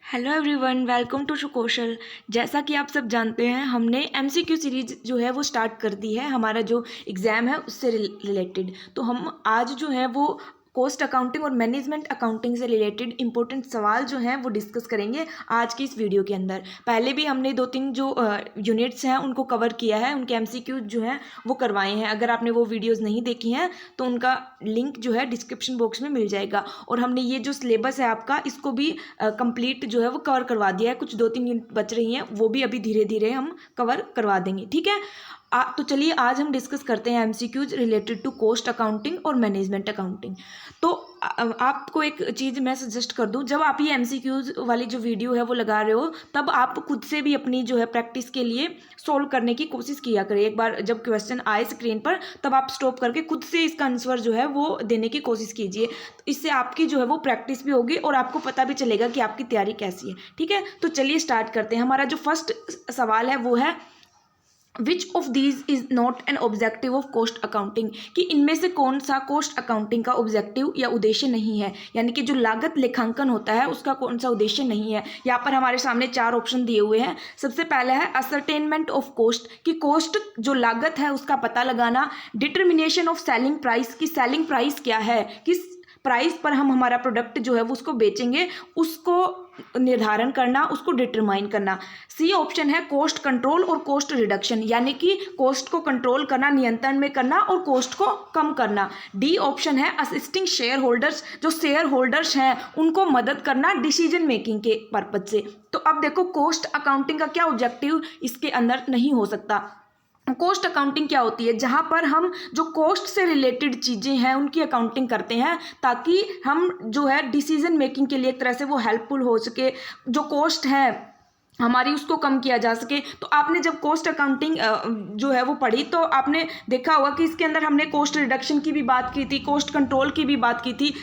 Hello everyone, welcome to कौशल। जैसा कि आप सब जानते हैं, हमने एमसीक्यू सीरीज जो है वो स्टार्ट कर दी है। हमारा जो एग्ज़ाम है उससे रिलेटेड तो हम आज जो है वो कॉस्ट अकाउंटिंग और मैनेजमेंट अकाउंटिंग से रिलेटेड इंपॉर्टेंट सवाल जो हैं वो डिस्कस करेंगे आज की इस वीडियो के अंदर। पहले भी हमने 2-3 जो यूनिट्स हैं उनको कवर किया है, उनके एमसीक्यू जो हैं वो करवाए हैं। अगर आपने वो वीडियोस नहीं देखी हैं तो उनका लिंक जो है डिस्क्रिप्शन बॉक्स में मिल जाएगा। और हमने ये जो सिलेबस है आपका, इसको भी कंप्लीट जो है वो कवर करवा दिया है। कुछ 2-3 यूनिट बच रही हैं, वो भी अभी धीरे धीरे हम कवर करवा देंगे, ठीक है। तो चलिए आज हम डिस्कस करते हैं MCQs related to cost accounting और मैनेजमेंट अकाउंटिंग। तो आपको एक चीज़ मैं सजेस्ट कर दूं, जब आप ये एमसीक्यूज वाली जो वीडियो है वो लगा रहे हो, तब आप खुद से भी अपनी जो है प्रैक्टिस के लिए सोल्व करने की कोशिश किया करें। एक बार जब क्वेश्चन आए स्क्रीन पर, तब आप स्टॉप करके खुद से इसका आंसर जो है वो देने की कोशिश कीजिए। तो इससे आपकी जो है वो प्रैक्टिस भी होगी और आपको पता भी चलेगा कि आपकी तैयारी कैसी है, ठीक है। तो चलिए स्टार्ट करते हैं। हमारा जो फर्स्ट सवाल है वो है, which of these is not an objective of cost accounting, कि इनमें से कौन सा कॉस्ट अकाउंटिंग का ऑब्जेक्टिव या उद्देश्य नहीं है, यानी कि जो लागत लेखांकन होता है उसका कौन सा उद्देश्य नहीं है। यहाँ पर हमारे सामने 4 ऑप्शन दिए हुए हैं। सबसे पहला है असरटेनमेंट ऑफ कॉस्ट, कि कॉस्ट जो लागत है उसका पता लगाना। डिटर्मिनेशन ऑफ सेलिंग प्राइस, की सेलिंग प्राइस क्या है, किस प्राइस पर हम हमारा प्रोडक्ट जो है वो उसको बेचेंगे, उसको निर्धारण करना, उसको डिटरमाइन करना। सी ऑप्शन है कॉस्ट कंट्रोल और कॉस्ट रिडक्शन, यानी कि कॉस्ट को कंट्रोल करना, नियंत्रण में करना और कॉस्ट को कम करना। डी ऑप्शन है असिस्टिंग शेयर होल्डर्स, जो शेयर होल्डर्स हैं उनको मदद करना डिसीजन मेकिंग के पर्पज से। तो अब देखो कॉस्ट अकाउंटिंग का क्या ऑब्जेक्टिव इसके अंदर नहीं हो सकता। कॉस्ट अकाउंटिंग क्या होती है, जहाँ पर हम जो कॉस्ट से रिलेटेड चीज़ें हैं उनकी अकाउंटिंग करते हैं, ताकि हम जो है डिसीजन मेकिंग के लिए एक तरह से वो हेल्पफुल हो सके, जो कॉस्ट है हमारी उसको कम किया जा सके। तो आपने जब कॉस्ट अकाउंटिंग जो है वो पढ़ी, तो आपने देखा होगा कि इसके अंदर हमने कॉस्ट रिडक्शन की भी बात की थी, कॉस्ट कंट्रोल की भी बात की थी,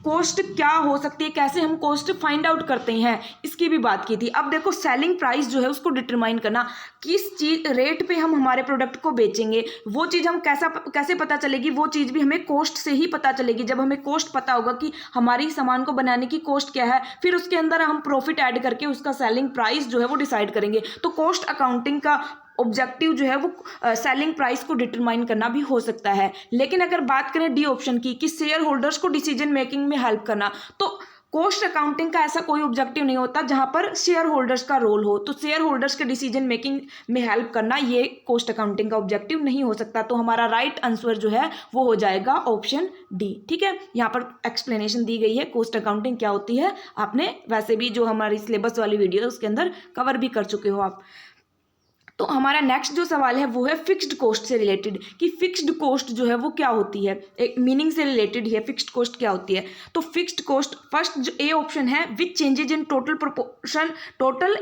कॉस्ट क्या हो सकती है, कैसे हम कॉस्ट फाइंड आउट करते हैं, इसकी भी बात की थी। अब देखो सेलिंग प्राइस जो है उसको डिटरमाइन करना, किस चीज रेट पे हम हमारे प्रोडक्ट को बेचेंगे, वो चीज़ हम कैसे पता चलेगी, वो चीज़ भी हमें कॉस्ट से ही पता चलेगी। जब हमें कॉस्ट पता होगा कि हमारी सामान को बनाने की कॉस्ट क्या है, फिर उसके अंदर हम प्रॉफिट ऐड करके उसका सेलिंग प्राइस जो है वो डिसाइड करेंगे। तो कॉस्ट अकाउंटिंग का ऑब्जेक्टिव जो है वो सेलिंग प्राइस को डिटरमाइन करना भी हो सकता है। लेकिन अगर बात करें डी ऑप्शन की, कि शेयर होल्डर्स को डिसीजन मेकिंग में हेल्प करना, तो कॉस्ट अकाउंटिंग का ऐसा कोई ऑब्जेक्टिव नहीं होता जहां पर शेयर होल्डर्स का रोल हो। तो शेयर होल्डर्स के डिसीजन मेकिंग में हेल्प करना ये कॉस्ट अकाउंटिंग का ऑब्जेक्टिव नहीं हो सकता। तो हमारा राइट आंसर जो है वो हो जाएगा ऑप्शन डी, ठीक है। यहाँ पर एक्सप्लेनेशन दी गई है कॉस्ट अकाउंटिंग क्या होती है, आपने वैसे भी जो हमारी सिलेबस वाली वीडियो है उसके अंदर कवर भी कर चुके हो आप। तो हमारा नेक्स्ट जो सवाल है वो है फिक्स्ड कॉस्ट से रिलेटेड, कि फिक्स्ड कॉस्ट जो है वो क्या होती है, एक मीनिंग से रिलेटेड है फिक्स्ड कॉस्ट क्या होती है। तो फिक्स्ड कॉस्ट, फर्स्ट जो ए ऑप्शन है, which changes in total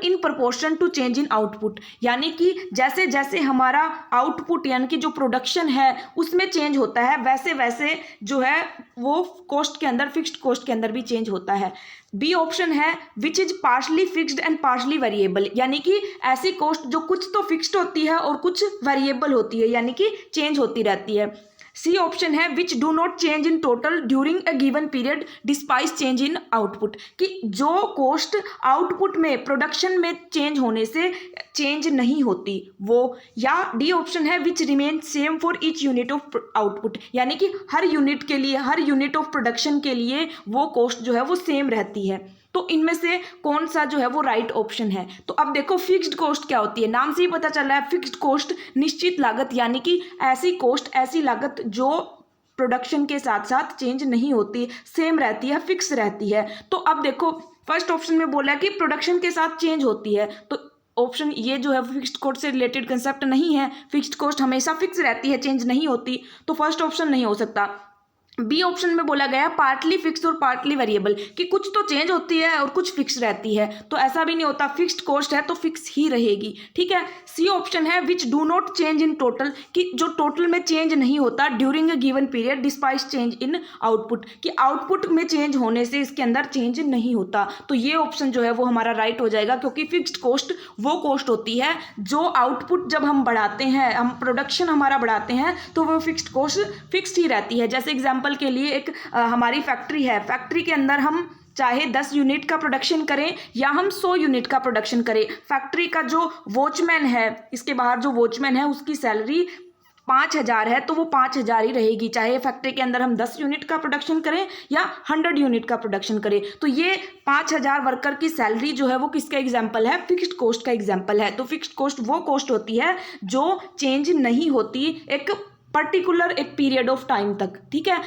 in proportion to change in output, यानी कि जैसे जैसे हमारा आउटपुट यानी कि जो प्रोडक्शन है उसमें चेंज होता है, वैसे वैसे जो है वो कॉस्ट के अंदर, फिक्स्ड कॉस्ट के अंदर भी चेंज होता है। बी ऑप्शन है which is partially fixed and partially variable, यानी कि ऐसी कॉस्ट जो कुछ तो फिक्स्ड होती है और कुछ वेरिएबल होती है, यानी कि चेंज होती रहती है। सी ऑप्शन है which do not change in total during a given period despite change in output, कि जो कॉस्ट आउटपुट में, प्रोडक्शन में चेंज होने से चेंज नहीं होती वो। या डी ऑप्शन है which remain same for each unit of output, यानी कि हर यूनिट के लिए, हर यूनिट ऑफ प्रोडक्शन के लिए वो कॉस्ट जो है वो सेम रहती है। तो इनमें से कौन सा जो है वो राइट ऑप्शन है। तो अब देखो फिक्स्ड कॉस्ट क्या होती है, नाम से ही पता चल रहा है फिक्स्ड कॉस्ट निश्चित लागत, यानी कि ऐसी कॉस्ट, ऐसी लागत जो प्रोडक्शन के साथ साथ चेंज नहीं होती, सेम रहती है, फिक्स रहती है। तो अब देखो फर्स्ट ऑप्शन में बोला है कि प्रोडक्शन के साथ चेंज होती है, तो ऑप्शन ये जो है फिक्स्ड कॉस्ट से रिलेटेड कंसेप्ट नहीं है। फिक्स्ड कॉस्ट हमेशा फिक्स रहती है, चेंज नहीं होती, तो फर्स्ट ऑप्शन नहीं हो सकता। बी ऑप्शन में बोला गया पार्टली फिक्स और पार्टली वेरिएबल, कि कुछ तो चेंज होती है और कुछ फिक्स रहती है, तो ऐसा भी नहीं होता, फिक्स्ड कॉस्ट है तो फिक्स ही रहेगी, ठीक है। सी ऑप्शन है which do not change in total, कि जो टोटल में चेंज नहीं होता during a given period despite change in output, कि आउटपुट में चेंज होने से इसके अंदर चेंज नहीं होता। तो ये ऑप्शन जो है वो हमारा राइट हो जाएगा, क्योंकि फिक्स्ड कॉस्ट वो कॉस्ट होती है जो आउटपुट जब हम बढ़ाते हैं, हम प्रोडक्शन हमारा बढ़ाते हैं, तो वो फिक्स्ड कॉस्ट फिक्स्ड ही रहती है। जैसे एग्जाम्पल के लिए एक हमारी फैक्ट्री है, फैक्ट्री के अंदर हम चाहे 10 यूनिट का प्रोडक्शन करें या हम 100 यूनिट का प्रोडक्शन करें, फैक्ट्री का जो वॉचमैन है, इसके बाहर जो वॉचमैन है उसकी सैलरी 5,000 है तो वो 5,000 ही रहेगी, चाहे फैक्ट्री के अंदर हम 10 यूनिट का प्रोडक्शन करें या 100 यूनिट का प्रोडक्शन करें। तो ये 5,000 वर्कर की सैलरी जो है वो किसका एग्जाम्पल है? फिक्स्ड कॉस्ट का एग्जाम्पल है। तो फिक्स्ड कॉस्ट वो कॉस्ट होती है जो चेंज नहीं होती एक पर्टिकुलर एक पीरियड ऑफ टाइम तक, ठीक है।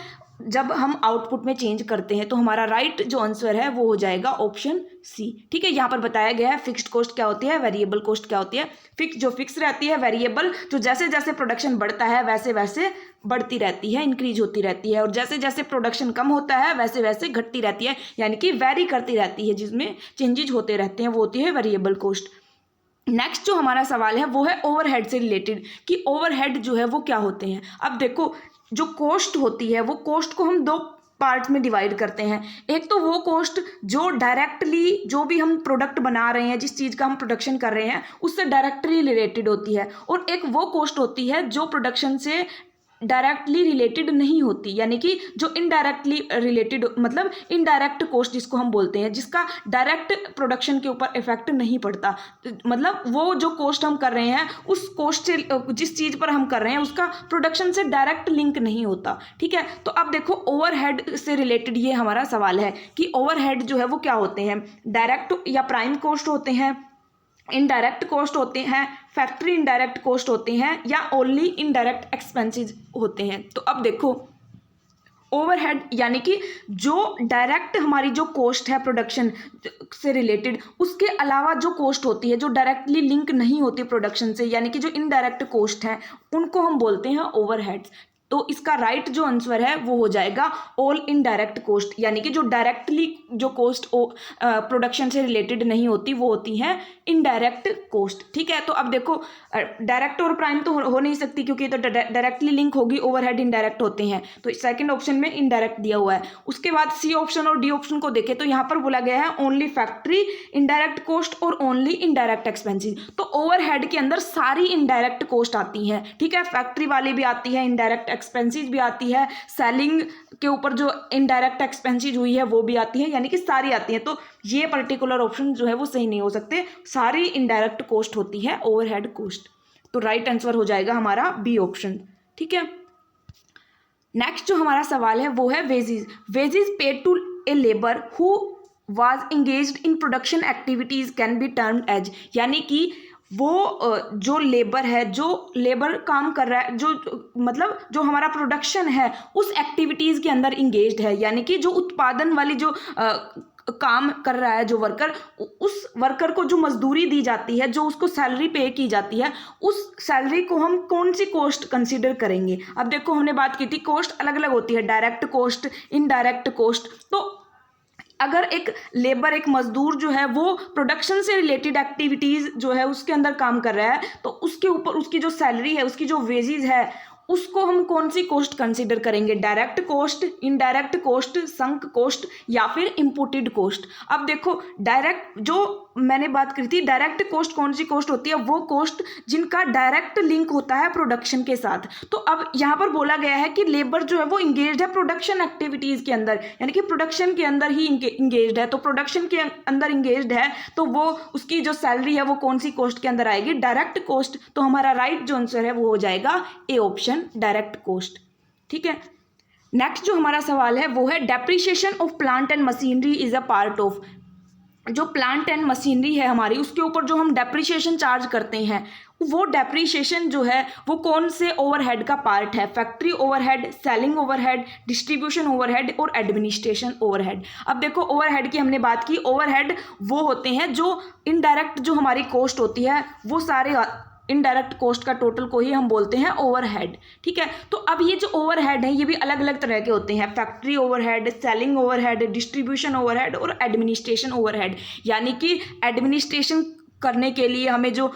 जब हम आउटपुट में चेंज करते हैं तो हमारा राइट जो आंसर है वो हो जाएगा ऑप्शन सी, ठीक है। यहाँ पर बताया गया है फिक्स्ड कॉस्ट क्या होती है, वेरिएबल कॉस्ट क्या होती है। फिक्स जो फिक्स रहती है, वेरिएबल जो जैसे जैसे प्रोडक्शन बढ़ता है वैसे वैसे बढ़ती रहती है, इंक्रीज होती रहती है, और जैसे जैसे प्रोडक्शन कम होता है वैसे वैसे घटती रहती है, यानी कि वेरी करती रहती है, जिसमें चेंजेज होते रहते हैं, वो होती है वेरिएबल कॉस्ट। नेक्स्ट जो हमारा सवाल है वो है ओवरहेड से रिलेटेड, कि ओवरहेड जो है वो क्या होते हैं। अब देखो, जो कॉस्ट होती है वो कॉस्ट को हम दो पार्ट में डिवाइड करते हैं। एक तो वो कॉस्ट जो डायरेक्टली जो भी हम प्रोडक्ट बना रहे हैं, जिस चीज़ का हम प्रोडक्शन कर रहे हैं उससे डायरेक्टली रिलेटेड होती है, और एक वो कॉस्ट होती है जो प्रोडक्शन से डायरेक्टली रिलेटेड नहीं होती, यानी कि जो इनडायरेक्टली रिलेटेड, मतलब इनडायरेक्ट कॉस्ट जिसको हम बोलते हैं, जिसका डायरेक्ट प्रोडक्शन के ऊपर इफेक्ट नहीं पड़ता। मतलब वो जो कॉस्ट हम कर रहे हैं उस कॉस्ट से, जिस चीज़ पर हम कर रहे हैं उसका प्रोडक्शन से डायरेक्ट लिंक नहीं होता, ठीक है। तो अब देखो ओवरहेड से रिलेटेड ये हमारा सवाल है कि ओवरहेड जो है वो क्या होते हैं, डायरेक्ट या प्राइम कॉस्ट होते हैं, इनडायरेक्ट कॉस्ट होते हैं, फैक्ट्री इनडायरेक्ट कॉस्ट होते हैं, या ओनली इनडायरेक्ट एक्सपेंसेस होते हैं। तो अब देखो ओवरहेड यानी कि जो डायरेक्ट हमारी जो कॉस्ट है प्रोडक्शन से रिलेटेड, उसके अलावा जो कॉस्ट होती है जो डायरेक्टली लिंक नहीं होती प्रोडक्शन से, यानी कि जो इनडायरेक्ट कॉस्ट है उनको हम बोलते हैं ओवरहेड्स। तो इसका राइट जो आंसर है वो हो जाएगा ऑल इनडायरेक्ट कॉस्ट, यानी कि जो डायरेक्टली जो कॉस्ट प्रोडक्शन से रिलेटेड नहीं होती वो होती हैं इनडायरेक्ट कॉस्ट, ठीक है। तो अब देखो डायरेक्ट और प्राइम तो हो नहीं सकती, क्योंकि तो डायरेक्टली लिंक होगी, ओवरहेड इनडायरेक्ट होते हैं, तो सेकंड ऑप्शन में इनडायरेक्ट दिया हुआ है। उसके बाद सी ऑप्शन और डी ऑप्शन को देखें तो यहाँ पर बोला गया है ओनली फैक्ट्री इनडायरेक्ट कॉस्ट और ओनली इनडायरेक्ट एक्सपेंसेस। तो ओवरहेड के अंदर सारी इनडायरेक्ट कॉस्ट आती हैं, ठीक है, फैक्ट्री वाली भी आती है, इनडायरेक्ट एक्सपेंसेस भी आती है, सेलिंग के ऊपर जो इनडायरेक्ट एक्सपेंसेस हुई है वो भी आती है, यानी कि सारी आती है। तो ये पर्टिकुलर ऑप्शन जो है वो सही नहीं हो सकते, सारी इनडायरेक्ट कॉस्ट होती है ओवरहेड कॉस्ट। तो राइट आंसर हो जाएगा हमारा बी ऑप्शन, ठीक है। नेक्स्ट जो हमारा सवाल है वो है wages. Wages paid to a labour who was engaged in production activities can be termed as, यानी कि वो जो लेबर है, जो लेबर काम कर रहा है, जो मतलब जो हमारा प्रोडक्शन है उस एक्टिविटीज़ के अंदर इंगेज्ड है, यानी कि जो उत्पादन वाली जो काम कर रहा है जो वर्कर, उस वर्कर को जो मजदूरी दी जाती है, जो उसको सैलरी पे की जाती है, उस सैलरी को हम कौन सी कॉस्ट कंसीडर करेंगे। अब देखो हमने बात की थी कॉस्ट अलग अलग होती है, डायरेक्ट कॉस्ट, इनडायरेक्ट कॉस्ट। तो अगर एक लेबर, एक मजदूर जो है वो प्रोडक्शन से रिलेटेड एक्टिविटीज़ जो है उसके अंदर काम कर रहा है, तो उसके ऊपर उसकी जो सैलरी है, उसकी जो वेजेस है, उसको हम कौन सी कॉस्ट कंसीडर करेंगे, direct cost, indirect cost, sunk cost या फिर इंपोर्टेड कॉस्ट। अब देखो डायरेक्ट जो मैंने बात करी थी, डायरेक्ट कॉस्ट कौन सी कॉस्ट होती है, वो कॉस्ट जिनका डायरेक्ट लिंक होता है प्रोडक्शन के साथ। तो अब यहाँ पर बोला गया है कि लेबर जो है वो इंगेज्ड है प्रोडक्शन एक्टिविटीज़ के अंदर, यानी कि प्रोडक्शन के अंदर ही इंगेज्ड है। तो प्रोडक्शन के अंदर इंगेज्ड है तो वो उसकी जो सैलरी है वो कौन सी कॉस्ट के अंदर आएगी, डायरेक्ट कॉस्ट। तो हमारा राइट जो आंसर है वो हो जाएगा ए ऑप्शन, डायरेक्ट कॉस्ट, ठीक है। नेक्स्ट जो हमारा सवाल है वो है depreciation of plant and machinery is a part of. जो प्लांट एंड मशीनरी है हमारी, उसके ऊपर जो हम डेप्रिसिएशन चार्ज करते हैं, वो डेप्रिसिएशन जो है वो कौन से ओवरहेड का पार्ट है, factory overhead, selling overhead, distribution overhead और एडमिनिस्ट्रेशन ओवरहेड। अब देखो ओवरहेड की हमने बात की, ओवरहेड वो होते हैं जो इनडायरेक्ट जो हमारी कॉस्ट होती है, वो सारे इनडायरेक्ट कॉस्ट का टोटल को ही हम बोलते हैं ओवरहेड, ठीक है। तो अब ये जो ओवरहेड है ये भी अलग अलग तरह के होते हैं, factory overhead, selling overhead, distribution overhead और एडमिनिस्ट्रेशन ओवरहेड। यानी कि एडमिनिस्ट्रेशन करने के लिए हमें जो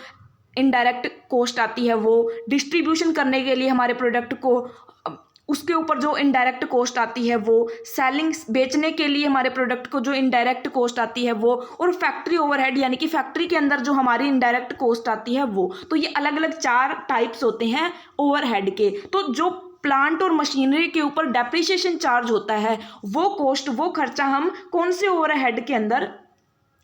इनडायरेक्ट कॉस्ट आती है वो, डिस्ट्रीब्यूशन करने के लिए हमारे प्रोडक्ट को उसके ऊपर जो इनडायरेक्ट कॉस्ट आती है वो, सेलिंग बेचने के लिए हमारे प्रोडक्ट को जो इनडायरेक्ट कॉस्ट आती है वो, और फैक्ट्री ओवरहेड यानी कि फैक्ट्री के अंदर जो हमारी इनडायरेक्ट कॉस्ट आती है वो। तो ये अलग अलग 4 टाइप्स होते हैं ओवरहेड के। तो जो प्लांट और मशीनरी के ऊपर डेप्रिसिएशन चार्ज होता है, वो कॉस्ट, वो खर्चा हम कौन से ओवरहेड के अंदर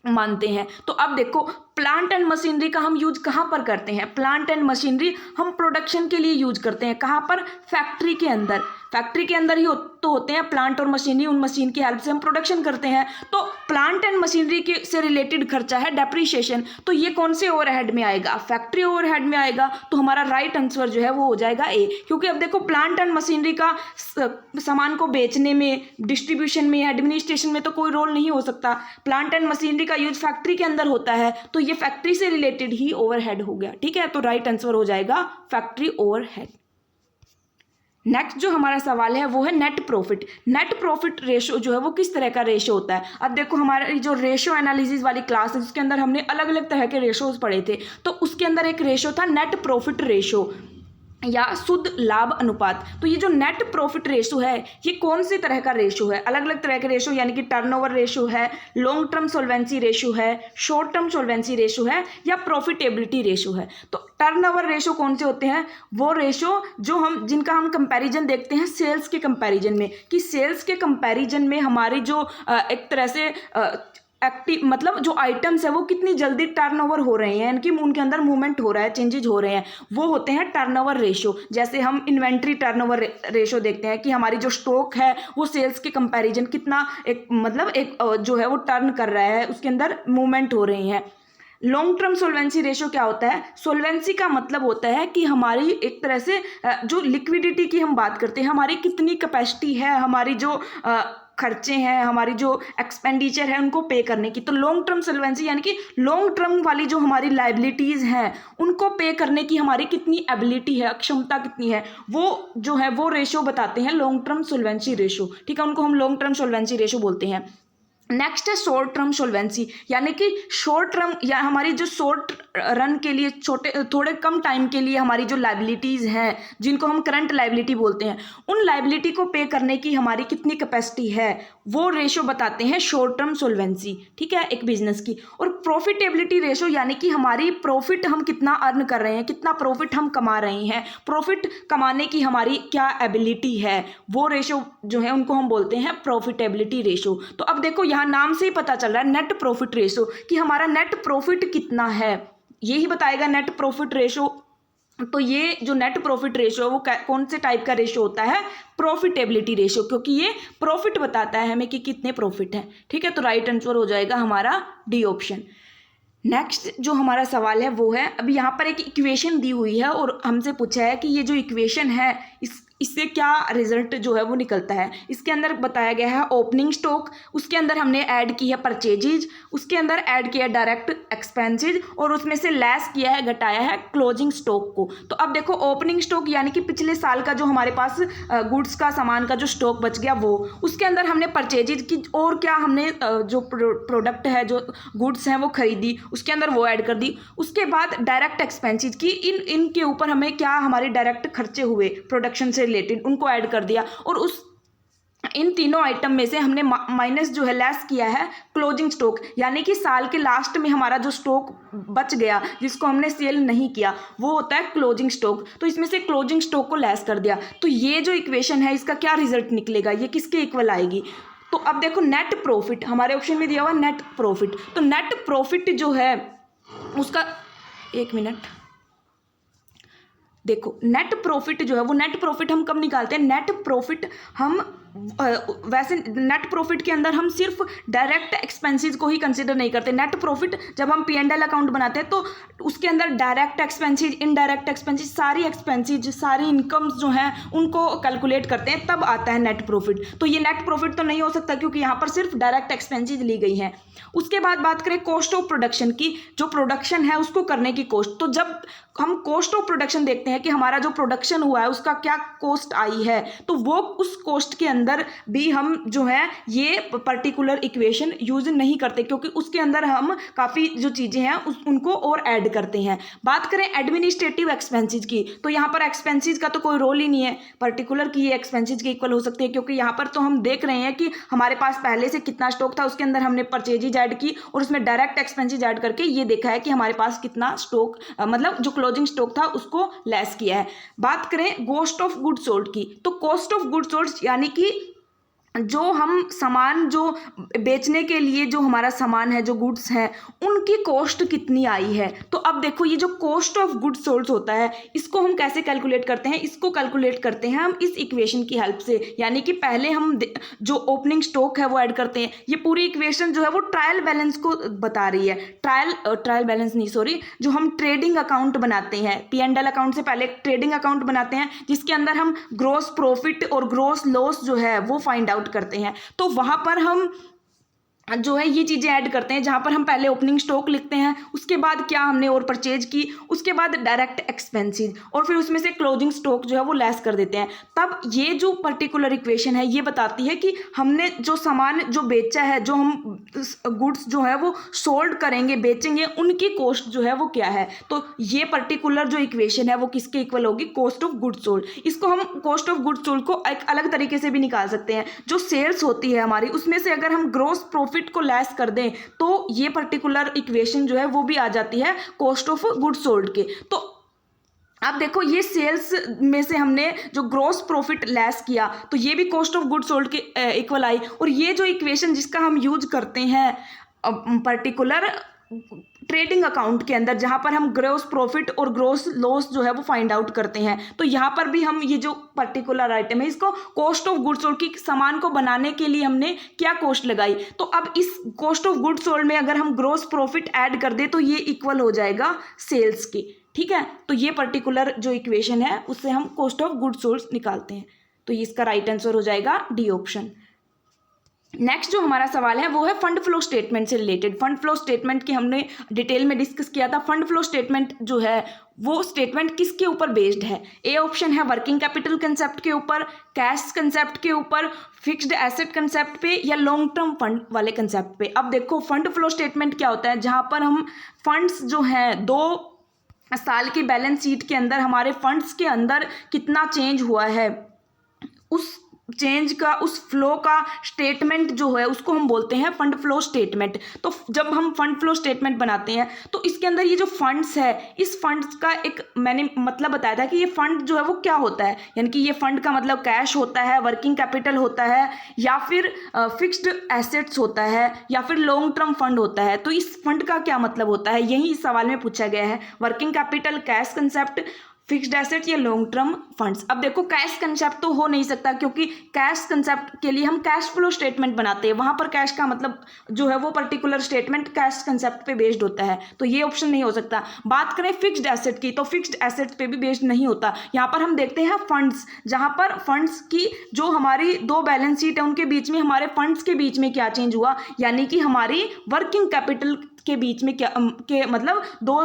मानते हैं। तो अब देखो प्लांट एंड मशीनरी का हम यूज कहाँ पर करते हैं? प्लांट एंड मशीनरी हम प्रोडक्शन के लिए यूज करते हैं। कहाँ पर? फैक्ट्री के अंदर। फैक्ट्री के अंदर ही तो होते हैं प्लांट और मशीनरी, उन मशीन की हेल्प से हम प्रोडक्शन करते हैं। तो प्लांट एंड मशीनरी के से रिलेटेड खर्चा है डेप्रिसिएशन। तो ये कौन से ओवरहेड में आएगा? फैक्ट्री ओवरहेड में आएगा। तो हमारा राइट आंसर जो है वो हो जाएगा ए, क्योंकि अब देखो प्लांट एंड मशीनरी का सामान को बेचने में, डिस्ट्रीब्यूशन में, एडमिनिस्ट्रेशन में तो कोई रोल नहीं हो सकता। प्लांट एंड मशीनरी का यूज फैक्ट्री के अंदर होता है, तो ये फैक्ट्री से रिलेटेड ही ओवरहेड हो गया। ठीक है, तो राइट आंसर हो जाएगा फैक्ट्री ओवरहेड। नेक्स्ट जो हमारा सवाल है वो है net profit. Net profit ratio जो है वो किस तरह का रेशो होता है? अब देखो हमारी जो रेशो एनालिसिस वाली क्लास है उसके अंदर हमने अलग अलग तरह के रेशोज पढ़े थे। तो उसके अंदर एक रेशो था नेट प्रॉफिट रेशो या शुद्ध लाभ अनुपात। तो ये जो नेट प्रॉफिट रेशो है ये कौन से तरह का रेशो है? अलग अलग तरह के रेशो, यानी कि टर्नओवर रेशो है, लॉन्ग टर्म सॉल्वेंसी रेशो है, शॉर्ट टर्म सॉल्वेंसी रेशो है, या प्रॉफिटेबिलिटी रेशो है। तो टर्नओवर रेशो कौन से होते हैं? वो रेशो जो जिनका हम कंपैरिजन देखते हैं सेल्स के कंपैरिजन में, कि सेल्स के कंपैरिजन में हमारी जो एक तरह से एक्टिव, मतलब जो आइटम्स है वो कितनी जल्दी टर्नओवर हो रहे हैं, यानी कि उनके अंदर मूवमेंट हो रहा है, चेंजेज हो रहे हैं, वो होते हैं टर्नओवर रेशो। जैसे हम इन्वेंट्री टर्नओवर रेशो देखते हैं कि हमारी जो स्टॉक है वो सेल्स के कंपैरिजन कितना एक जो है वो टर्न कर रहा है, उसके अंदर मूवमेंट हो रही हैं। लॉन्ग टर्म सोल्वेंसी रेशो क्या होता है? सोल्वेंसी का मतलब होता है कि हमारी एक तरह से जो लिक्विडिटी की हम बात करते हैं, हमारी कितनी कैपेसिटी है, हमारी जो खर्चे हैं, हमारी जो एक्सपेंडिचर है उनको पे करने की। तो लॉन्ग टर्म सोल्वेंसी यानी कि लॉन्ग टर्म वाली जो हमारी लायबिलिटीज़ हैं उनको पे करने की हमारी कितनी एबिलिटी है, क्षमता कितनी है, वो जो है वो रेशो बताते हैं लॉन्ग टर्म सोल्वेंसी रेशो। ठीक है, उनको हम लॉन्ग टर्म सोल्वेंसी रेशो बोलते हैं। नेक्स्ट है शॉर्ट टर्म सोल्वेंसी, यानी कि शॉर्ट टर्म या हमारी जो शॉर्ट रन के लिए थोड़े कम टाइम के लिए हमारी जो लायबिलिटीज़ हैं जिनको हम करंट लायबिलिटी बोलते हैं, उन लायबिलिटी को पे करने की हमारी कितनी कैपेसिटी है वो रेशो बताते हैं शॉर्ट टर्म सोल्वेंसी। ठीक है, एक बिजनेस की। और प्रॉफिटेबिलिटी रेशो यानी कि हमारी प्रॉफिट हम कितना अर्न कर रहे हैं, कितना प्रॉफिट हम कमा रहे हैं, प्रॉफिट कमाने की हमारी क्या एबिलिटी है, वो रेशो जो है उनको हम बोलते हैं प्रॉफिटेबिलिटी रेशो। तो अब देखो यहाँ नाम से ही पता चल रहा है नेट प्रॉफिट रेशो कि हमारा नेट प्रॉफिट कितना है, यही बताएगा नेट प्रॉफिट रेशो। तो ये जो नेट प्रॉफिट रेशो है वो कौन से टाइप का रेशो होता है? प्रॉफिटेबिलिटी रेशो, क्योंकि ये प्रॉफिट बताता है हमें कि कितने प्रॉफिट है। ठीक है, तो राइट आंसर हो जाएगा हमारा डी ऑप्शन। नेक्स्ट जो हमारा सवाल है वो है, अभी यहाँ पर एक इक्वेशन दी हुई है और हमसे पूछा है कि ये जो इक्वेशन है इससे क्या रिजल्ट जो है वो निकलता है। इसके अंदर बताया गया है ओपनिंग स्टॉक, उसके अंदर हमने ऐड की है परचेजेज, उसके अंदर ऐड किया है डायरेक्ट एक्सपेंसेज, और उसमें से लेस किया है, घटाया है क्लोजिंग स्टॉक को। तो अब देखो ओपनिंग स्टॉक यानी कि पिछले साल का जो हमारे पास गुड्स का सामान का जो स्टॉक बच गया वो, उसके अंदर हमने परचेजेज की और क्या हमने जो प्रोडक्ट है, जो गुड्स हैं वो खरीदी, उसके अंदर वो ऐड कर दी। उसके बाद डायरेक्ट एक्सपेंसेज की इनके ऊपर हमें क्या हमारे डायरेक्ट खर्चे हुए प्रोडक्शन से रिलेटेड उनको ऐड कर दिया, और इन तीनों आइटम में से हमने माइनस जो है लेस किया है क्लोजिंग स्टॉक, यानी कि साल के लास्ट में हमारा जो स्टॉक बच गया जिसको हमने सेल नहीं किया वो होता है क्लोजिंग स्टॉक। तो इसमें से क्लोजिंग स्टॉक को लेस कर दिया। तो ये जो इक्वेशन है इसका क्या रिजल्ट निकलेगा, ये किसके इक्वल आएगी? तो अब देखो नेट प्रॉफिट हमारे ऑप्शन में दिया हुआ नेट प्रॉफिट। तो नेट प्रॉफिट जो है उसका, एक मिनट, देखो नेट प्रॉफिट जो है वो, नेट प्रॉफिट हम कब निकालते हैं? नेट प्रॉफिट हम वैसे नेट प्रॉफिट के अंदर हम सिर्फ डायरेक्ट एक्सपेंसेस को ही कंसिडर नहीं करते। नेट प्रॉफिट जब हम P&L अकाउंट बनाते हैं तो उसके अंदर डायरेक्ट एक्सपेंसेस, इनडायरेक्ट एक्सपेंसेस, सारी एक्सपेंसेस, सारी इनकम्स जो हैं उनको कैलकुलेट करते हैं, तब आता है नेट प्रॉफिट। तो ये नेट प्रॉफिट तो नहीं हो सकता क्योंकि यहाँ पर सिर्फ डायरेक्ट एक्सपेंसेस ली गई हैं। उसके बाद बात करें कॉस्ट ऑफ प्रोडक्शन की, जो प्रोडक्शन है उसको करने की कॉस्ट। तो जब हम कॉस्ट ऑफ प्रोडक्शन देखते हैं कि हमारा जो प्रोडक्शन हुआ है उसका क्या कॉस्ट आई है, तो वो उस कॉस्ट के अंदर अंदर भी हम जो है ये पर्टिकुलर इक्वेशन यूज नहीं करते, क्योंकि उसके अंदर हम काफ़ी जो चीज़ें हैं उनको और ऐड करते हैं। बात करें एडमिनिस्ट्रेटिव एक्सपेंसेस की, तो यहाँ पर एक्सपेंसेस का तो कोई रोल ही नहीं है, पर्टिकुलर की ये एक्सपेंसेस के इक्वल हो सकती है, क्योंकि यहाँ पर तो हम देख रहे हैं कि हमारे पास पहले से कितना स्टॉक था, उसके अंदर हमने परचेजेज ऐड की और उसमें डायरेक्ट एक्सपेंसेस ऐड करके ये देखा है कि हमारे पास कितना स्टॉक मतलब जो क्लोजिंग स्टॉक था उसको लेस किया है। बात करें कॉस्ट ऑफ गुड्स सोल्ड की, तो कॉस्ट ऑफ गुड्स सोल्ड यानी कि जो हम सामान जो बेचने के लिए जो हमारा सामान है, जो गुड्स हैं, उनकी कॉस्ट कितनी आई है। तो अब देखो ये जो कॉस्ट ऑफ गुड्स सोल्ड होता है इसको हम कैसे कैलकुलेट करते हैं, इसको कैलकुलेट करते हैं हम इस इक्वेशन की हेल्प से। यानी कि पहले हम जो ओपनिंग स्टॉक है वो ऐड करते हैं। ये पूरी इक्वेशन जो है वो ट्रायल बैलेंस को बता रही है, ट्रायल बैलेंस नहीं सॉरी, जो हम ट्रेडिंग अकाउंट बनाते हैं, P&L अकाउंट से पहले ट्रेडिंग अकाउंट बनाते हैं जिसके अंदर हम ग्रॉस प्रॉफिट और ग्रॉस लॉस जो है वो फाइंड आउट करते हैं। तो वहां पर हम जो है ये चीज़ें ऐड करते हैं, जहाँ पर हम पहले ओपनिंग स्टॉक लिखते हैं, उसके बाद क्या हमने और परचेज की, उसके बाद डायरेक्ट एक्सपेंसेस और फिर उसमें से क्लोजिंग स्टॉक जो है वो लेस कर देते हैं। तब ये जो पर्टिकुलर इक्वेशन है ये बताती है कि हमने जो सामान जो बेचा है, जो हम गुड्स जो है वो सोल्ड करेंगे, बेचेंगे, उनकी कॉस्ट जो है वो क्या है। तो ये पर्टिकुलर जो इक्वेशन है वो किसके इक्वल होगी, कॉस्ट ऑफ गुड्स सोल्ड। इसको हम कॉस्ट ऑफ गुड्स सोल्ड को एक अलग तरीके से भी निकाल सकते हैं। जो सेल्स होती है हमारी, उसमें से अगर हम ग्रॉस प्रॉफिट को लेस कर दें तो ये पर्टिकुलर इक्वेशन जो है वो भी आ जाती है कॉस्ट ऑफ गुड्स सोल्ड के। तो अब देखो ये सेल्स में से हमने जो ग्रॉस प्रॉफिट लेस किया तो ये भी कॉस्ट ऑफ गुड्स सोल्ड के इक्वल आई। और ये जो इक्वेशन जिसका हम यूज करते हैं पर्टिकुलर ट्रेडिंग अकाउंट के अंदर, जहाँ पर हम ग्रॉस प्रॉफिट और ग्रॉस लॉस जो है वो फाइंड आउट करते हैं, तो यहाँ पर भी हम ये जो पर्टिकुलर आइटम है इसको कॉस्ट ऑफ गुड्स सोल्ड की, सामान को बनाने के लिए हमने क्या कॉस्ट लगाई। तो अब इस कॉस्ट ऑफ गुड्स सोल्ड में अगर हम ग्रॉस प्रॉफिट ऐड कर दे तो ये इक्वल हो जाएगा सेल्स के। ठीक है, तो ये पर्टिकुलर जो इक्वेशन है उससे हम कॉस्ट ऑफ गुड्स सोल्ड निकालते हैं। तो इसका राइट आंसर हो जाएगा डी ऑप्शन। नेक्स्ट जो हमारा सवाल है वो है फंड फ्लो स्टेटमेंट से रिलेटेड। फंड फ्लो स्टेटमेंट की हमने डिटेल में डिस्कस किया था। फंड फ्लो स्टेटमेंट जो है वो स्टेटमेंट किसके ऊपर बेस्ड है। ए ऑप्शन है वर्किंग कैपिटल कंसेप्ट के ऊपर, कैश कंसेप्ट के ऊपर, फिक्स्ड एसेट कंसेप्ट पे, या लॉन्ग टर्म फंड वाले कंसेप्ट पे। अब देखो फंड फ्लो स्टेटमेंट क्या होता है, जहाँ पर हम फंड्स जो हैं 2 साल की बैलेंस शीट के अंदर हमारे फंड्स के अंदर कितना चेंज हुआ है, उस चेंज का, उस फ्लो का स्टेटमेंट जो है उसको हम बोलते हैं फंड फ्लो स्टेटमेंट। तो जब हम फंड फ्लो स्टेटमेंट बनाते हैं तो इसके अंदर ये जो फंड्स है, इस फंड्स का एक मैंने मतलब बताया था कि ये फंड जो है वो क्या होता है। यानी कि ये फंड का मतलब कैश होता है, वर्किंग कैपिटल होता है, या फिर फिक्स्ड एसेट्स होता है, या फिर लॉन्ग टर्म फंड होता है। तो इस फंड का क्या मतलब होता है, यही इस सवाल में पूछा गया है। Working capital, cash concept, fixed asset या लॉन्ग टर्म फंड्स। अब देखो कैश कंसेप्ट तो हो नहीं सकता, क्योंकि कैश कंसेप्ट के लिए हम कैश फ्लो स्टेटमेंट बनाते हैं, वहां पर कैश का मतलब जो है वो पर्टिकुलर स्टेटमेंट कैश कंसेप्ट पे बेस्ड होता है, तो ये ऑप्शन नहीं हो सकता। बात करें फिक्स्ड एसेट की, तो फिक्स्ड एसेट पे भी बेस्ड नहीं होता। यहाँ पर हम देखते हैं फंड्स, जहां पर फंड्स की जो हमारी 2 बैलेंस शीट है उनके बीच में, हमारे फंड्स के बीच में क्या चेंज हुआ, यानी कि हमारी वर्किंग कैपिटल के बीच में क्या के मतलब 2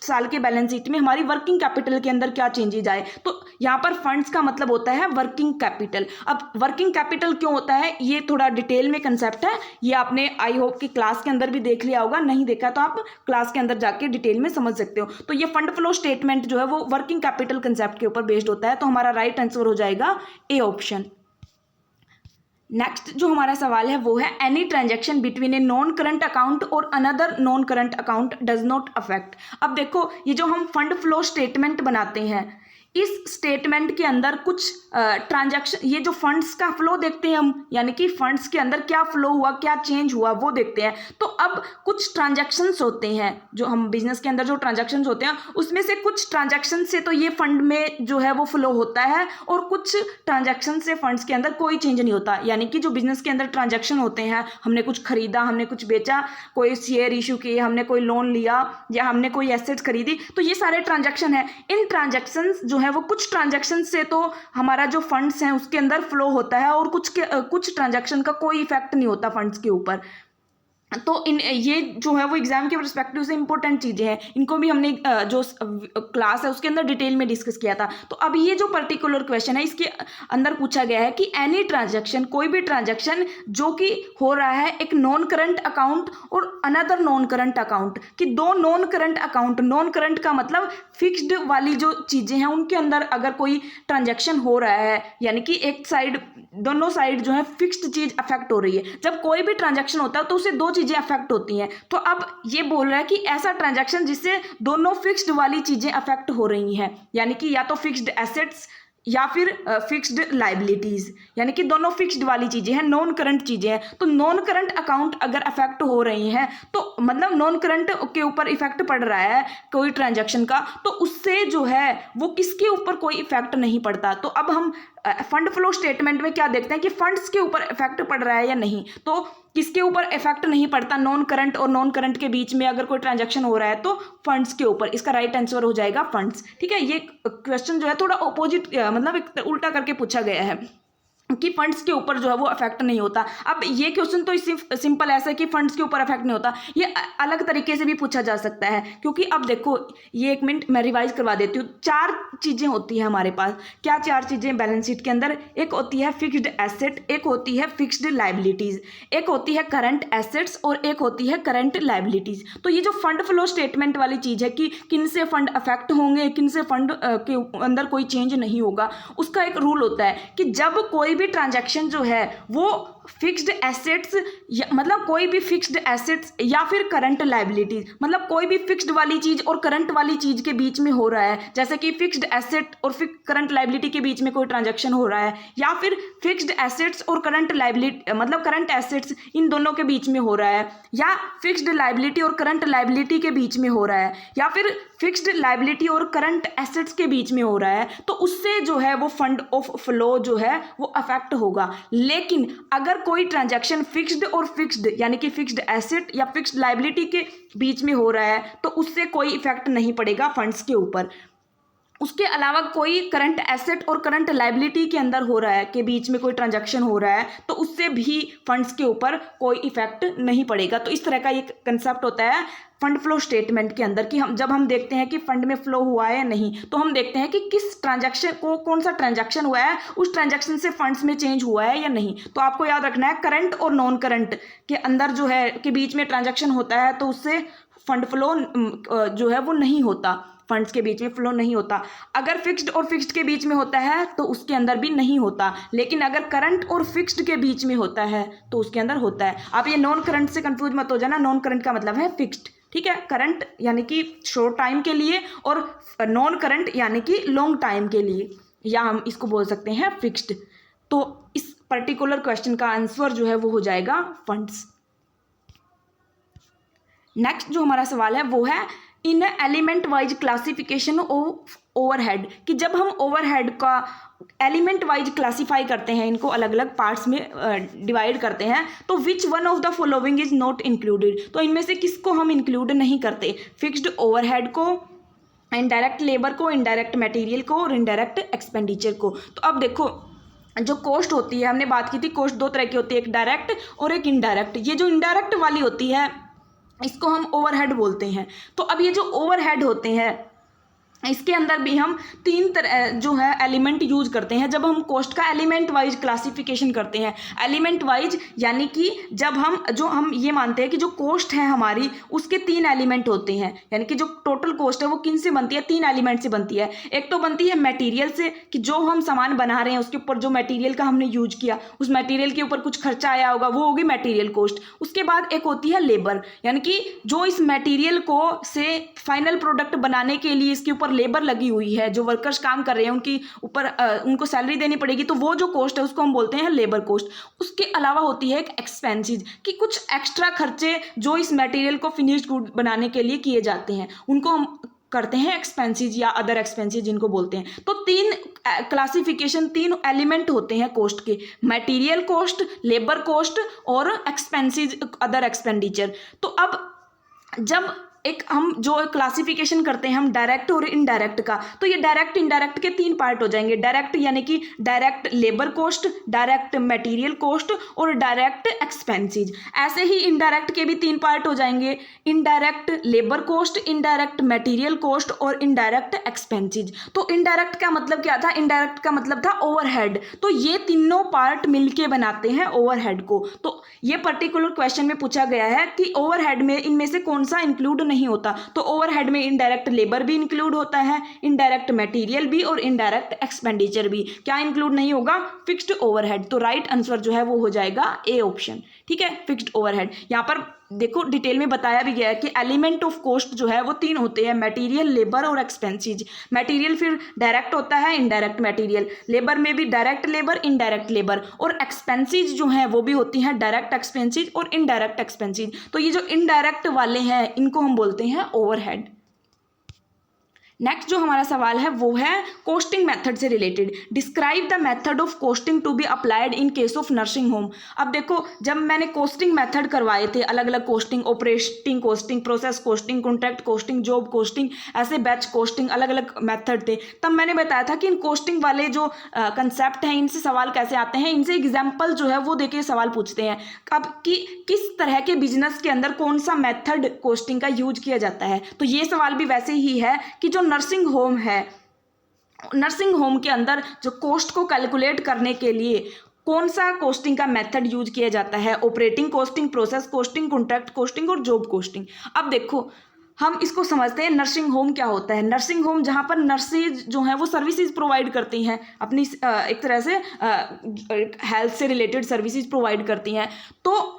साल के बैलेंस शीट में हमारी वर्किंग कैपिटल के अंदर क्या चेंजेज आए। तो यहाँ पर फंड्स का मतलब होता है वर्किंग कैपिटल। अब वर्किंग कैपिटल क्यों होता है ये थोड़ा डिटेल में कंसेप्ट है, ये आपने आई होप कि क्लास के अंदर भी देख लिया होगा, नहीं देखा तो आप क्लास के अंदर जाके डिटेल में समझ सकते हो। तो ये फंड फ्लो स्टेटमेंट जो है वो वर्किंग कैपिटल कंसेप्ट के ऊपर बेस्ड होता है। तो हमारा राइट आंसर हो जाएगा ए ऑप्शन। नेक्स्ट जो हमारा सवाल है वो है any transaction between a non current account और another non current account does not affect. अब देखो ये जो हम फंड फ्लो स्टेटमेंट बनाते हैं, इस स्टेटमेंट के अंदर कुछ ट्रांजैक्शन, ये जो फंड्स का फ्लो देखते हैं हम, यानी कि फंड्स के अंदर क्या फ्लो हुआ, क्या चेंज हुआ वो देखते हैं। तो अब कुछ ट्रांजैक्शंस होते हैं, जो हम बिजनेस के अंदर जो ट्रांजैक्शंस होते हैं उसमें से कुछ ट्रांजैक्शन से तो ये फंड में जो है वो फ्लो होता है, और कुछ ट्रांजैक्शन से फंड्स के अंदर कोई चेंज नहीं होता। यानी कि जो बिजनेस के अंदर ट्रांजैक्शन होते हैं, हमने कुछ खरीदा, हमने कुछ बेचा, कोई शेयर इशू किए, हमने कोई लोन लिया, या हमने कोई एसेट्स खरीदी, तो ये सारे ट्रांजैक्शन है। इन ट्रांजैक्शंस जो है वो कुछ ट्रांजैक्शन से तो हमारा जो फंड्स हैं उसके अंदर फ्लो होता है, और कुछ ट्रांजैक्शन का कोई इफेक्ट नहीं होता फंड्स के ऊपर। तो ये जो है वो एग्जाम के परस्पेक्टिव से इंपॉर्टेंट चीज़ें हैं, इनको भी हमने जो क्लास है उसके अंदर डिटेल में डिस्कस किया था। तो अब ये जो पर्टिकुलर क्वेश्चन है इसके अंदर पूछा गया है कि एनी ट्रांजैक्शन, कोई भी ट्रांजैक्शन जो कि हो रहा है एक नॉन करंट अकाउंट और अनदर नॉन करंट अकाउंट, कि दो non current account, non current का मतलब फिक्स्ड वाली जो चीज़ें हैं उनके अंदर अगर कोई ट्रांजैक्शन हो रहा है, यानी कि एक साइड, दोनों साइड जो है फिक्स्ड चीज़ अफेक्ट हो रही है। जब कोई भी ट्रांजैक्शन होता है तो उससे दो चीज़ें अफेक्ट होती हैं। तो अब ये बोल रहा है कि ऐसा ट्रांजैक्शन जिससे दोनों फिक्स्ड वाली चीज़ें अफेक्ट हो रही हैं, यानी कि या तो फिक्स्ड एसेट्स या फिर फिक्स्ड लाइबिलिटीज़, यानी कि दोनों फिक्स्ड वाली चीज़ें हैं, नॉन करंट चीज़ें हैं। तो नॉन करंट अकाउंट अगर अफेक्ट हो रही हैं तो मतलब नॉन करंट के ऊपर इफेक्ट पड़ रहा है कोई ट्रांजैक्शन का, तो उससे जो है वो किसके ऊपर कोई इफेक्ट नहीं पड़ता। तो अब हम फंड फ्लो स्टेटमेंट में क्या देखते हैं कि फंड्स के ऊपर इफेक्ट पड़ रहा है या नहीं। तो किसके ऊपर इफेक्ट नहीं पड़ता, नॉन करंट और नॉन करंट के बीच में अगर कोई ट्रांजैक्शन हो रहा है तो फंड्स के ऊपर। इसका राइट आंसर हो जाएगा फंड्स। ठीक है, ये क्वेश्चन जो है थोड़ा ऑपोजिट, मतलब एक उल्टा करके पूछा गया है कि फंड्स के ऊपर जो है वो अफेक्ट नहीं होता। अब ये क्वेश्चन तो सिंपल ऐसा है कि फंड्स के ऊपर अफेक्ट नहीं होता, ये अलग तरीके से भी पूछा जा सकता है। क्योंकि अब देखो, ये एक मिनट मैं रिवाइज करवा देती हूँ। चार चीज़ें होती हैं हमारे पास। क्या चार चीज़ें बैलेंस शीट के अंदर? एक होती है फिक्स्ड एसेट, एक होती है फिक्स्ड लाइबिलिटीज़, एक होती है करंट एसेट्स और एक होती है करंट लाइबिलिटीज़। तो ये जो फंड फ्लो स्टेटमेंट वाली चीज़ है कि किन से फंड अफेक्ट होंगे, किन से फंड के अंदर कोई चेंज नहीं होगा, उसका एक रूल होता है कि जब कोई भी ट्रांजैक्शन जो है वो फिक्स्ड एसेट्स, मतलब कोई भी फिक्स्ड एसेट्स या फिर करंट लाइबिलिटीज, मतलब कोई भी फिक्स्ड वाली चीज और करंट वाली चीज के बीच में हो रहा है, जैसे कि फिक्स्ड एसेट और करंट लाइबिलिटी के बीच में कोई ट्रांजैक्शन हो रहा है, या फिर फिक्स्ड एसेट्स और करंट लाइबिलिटी, मतलब करंट एसेट्स इन दोनों के बीच में हो रहा है, या फिक्स्ड लाइबिलिटी और करंट लाइबिलिटी के बीच में हो रहा है, या फिर फिक्स्ड लाइबिलिटी और करंट एसेट्स के बीच में हो रहा है, तो उससे जो है वो फंड ऑफ फ्लो जो है वो अफेक्ट होगा। लेकिन अगर कोई ट्रांजैक्शन फिक्स्ड और फिक्स्ड, यानी कि फिक्स्ड एसेट या फिक्स्ड लाइबिलिटी के बीच में हो रहा है, तो उससे कोई इफेक्ट नहीं पड़ेगा फंड्स के ऊपर। उसके अलावा कोई करंट एसेट और करंट लाइबिलिटी के अंदर हो रहा है, के बीच में कोई ट्रांजैक्शन हो रहा है, तो उससे भी फंड्स के ऊपर कोई इफेक्ट नहीं पड़ेगा। तो इस तरह का एक कंसेप्ट होता है फंड फ्लो स्टेटमेंट के अंदर, कि हम जब हम देखते हैं कि फंड में फ्लो हुआ है या नहीं, तो हम देखते हैं कि किस ट्रांजैक्शन को, कौन सा ट्रांजैक्शन हुआ है, उस ट्रांजैक्शन से फंड्स में चेंज हुआ है या नहीं। तो आपको याद रखना है करंट और नॉन करंट के अंदर जो है के बीच में ट्रांजैक्शन होता है, तो उससे फंड फ्लो जो है वो नहीं होता, फंड्स के बीच में फ्लो नहीं होता। अगर फिक्स्ड और फिक्स्ड के बीच में होता है तो उसके अंदर भी नहीं होता, लेकिन अगर करंट और फिक्स्ड के बीच में होता है तो उसके अंदर होता है। आप ये नॉन करंट से कंफ्यूज मत हो जाना, नॉन करंट का मतलब है फिक्स्ड। ठीक है, करंट यानी कि शॉर्ट टाइम के लिए और नॉन करंट यानी कि लॉन्ग टाइम के लिए, या हम इसको बोल सकते हैं फिक्स्ड। तो इस पर्टिकुलर क्वेश्चन का आंसर जो है वो हो जाएगा फंड्स। नेक्स्ट जो हमारा सवाल है वो है in element wise classification of overhead, कि जब हम ओवरहेड का एलिमेंट वाइज क्लासीफाई करते हैं, इनको अलग अलग पार्ट्स में डिवाइड करते हैं, तो which one of the following is not included. तो इनमें से किसको हम इंक्लूड नहीं करते? फिक्स्ड ओवरहेड को, इनडायरेक्ट लेबर को, इनडायरेक्ट मटेरियल को और इनडायरेक्ट एक्सपेंडिचर को। तो अब देखो, जो कॉस्ट होती है, हमने बात की थी कॉस्ट दो तरह की होती है, एक डायरेक्ट और एक इनडायरेक्ट। ये जो इनडायरेक्ट वाली होती है इसको हम ओवरहेड बोलते हैं। तो अब ये जो ओवरहेड होते हैं इसके अंदर भी हम तीन तरह जो है एलिमेंट यूज करते हैं जब हम कॉस्ट का एलिमेंट वाइज क्लासिफिकेशन करते हैं। एलिमेंट वाइज यानी कि जब हम ये मानते हैं कि जो कॉस्ट है हमारी उसके तीन एलिमेंट होते हैं, यानी कि जो टोटल कॉस्ट है वो किन से बनती है? तीन एलिमेंट से बनती है। एक तो बनती है मटेरियल से, कि जो हम सामान बना रहे हैं उसके ऊपर जो मटेरियल का हमने यूज किया, उस मटेरियल के ऊपर कुछ खर्चा आया होगा, वो होगी मटेरियल कॉस्ट। उसके बाद एक होती है लेबर, यानी कि जो इस मटेरियल को से फाइनल प्रोडक्ट बनाने के लिए इसके ऊपर लेबर लगी हुई है, जो वर्कर्स काम कर रहे हैं उनकी ऊपर उनको सैलरी देनी पड़ेगी, तो वो जो कॉस्ट है उसको हम बोलते हैं लेबर कॉस्ट। उसके अलावा होती है एक एक्सपेंसेस, कि कुछ एक्स्ट्रा खर्चे जो इस मटेरियल को फिनिश्ड गुड बनाने के लिए किए जाते हैं उनको हम करते हैं एक्सपेंसेस या अदर एक्सपेंसेस जिनको बोलते हैं। तो तीन क्लासिफिकेशन, तीन एलिमेंट होते हैं कॉस्ट के, मटेरियल कॉस्ट, लेबर कॉस्ट और एक्सपेंसेस, अदर एक्सपेंडिचर। तो अब जब एक हम जो क्लासिफिकेशन करते हैं हम डायरेक्ट और इनडायरेक्ट का, तो ये डायरेक्ट इनडायरेक्ट के 3 पार्ट हो जाएंगे। डायरेक्ट यानी कि direct labour cost, direct material cost और डायरेक्ट एक्सपेंसेस। ऐसे ही इनडायरेक्ट के भी 3 पार्ट हो जाएंगे, indirect labour cost, indirect material cost और इनडायरेक्ट एक्सपेंसेस। तो इनडायरेक्ट का मतलब क्या था? इनडायरेक्ट का मतलब था ओवरहेड। तो ये तीनों पार्ट मिलके बनाते हैं ओवरहेड को। तो ये पर्टिकुलर क्वेश्चन में पूछा गया है कि ओवरहेड में इनमें से कौन सा इंक्लूड नहीं होता। तो ओवरहेड में इनडायरेक्ट लेबर भी इंक्लूड होता है, इनडायरेक्ट मटेरियल भी और इनडायरेक्ट एक्सपेंडिचर भी। क्या इंक्लूड नहीं होगा? Fixed overhead. तो राइट आंसर जो है वो हो जाएगा ए ऑप्शन। ठीक है, फिक्स्ड ओवरहेड। यहाँ पर देखो डिटेल में बताया भी गया है कि एलिमेंट ऑफ कॉस्ट जो है वो 3 होते हैं, मटेरियल, लेबर और एक्सपेंसेस। मटेरियल फिर डायरेक्ट होता है, इनडायरेक्ट मटेरियल, लेबर में भी डायरेक्ट लेबर, इनडायरेक्ट लेबर, और एक्सपेंसेस जो हैं वो भी होती हैं डायरेक्ट एक्सपेंसेस और इनडायरेक्ट एक्सपेंसेस। तो ये जो इनडायरेक्ट वाले हैं इनको हम बोलते हैं ओवरहेड। नेक्स्ट जो हमारा सवाल है वो है कोस्टिंग मेथड से रिलेटेड। Describe the method of costing to be applied in case of nursing home. अब देखो जब मैंने कोस्टिंग मेथड करवाए थे, अलग अलग costing, operating costing, process costing, contract costing, job costing, ऐसे बैच कोस्टिंग, अलग अलग मेथड थे, तब मैंने बताया था कि इन कोस्टिंग वाले जो कंसेप्ट हैं इनसे सवाल कैसे आते हैं, इनसे एग्जाम्पल जो है वो देके सवाल पूछते हैं। अब कि किस तरह के बिजनेस के अंदर कौन सा मेथड कोस्टिंग का यूज किया जाता है। तो ये सवाल भी वैसे ही है कि जो नर्सिंग होम है, नर्सिंग होम के अंदर जो कॉस्ट को कैलकुलेट करने के लिए कौन सा कोस्टिंग का मेथड यूज किया जाता है, operating costing, process costing, contract costing और जॉब कोस्टिंग। अब देखो हम इसको समझते हैं नर्सिंग होम क्या होता है। नर्सिंग होम जहाँ पर नर्सेज जो हैं वो सर्विसेज प्रोवाइड करती हैं, अपनी एक तरह से हेल्थ से रिलेटेड सर्विसेज प्रोवाइड करती हैं। तो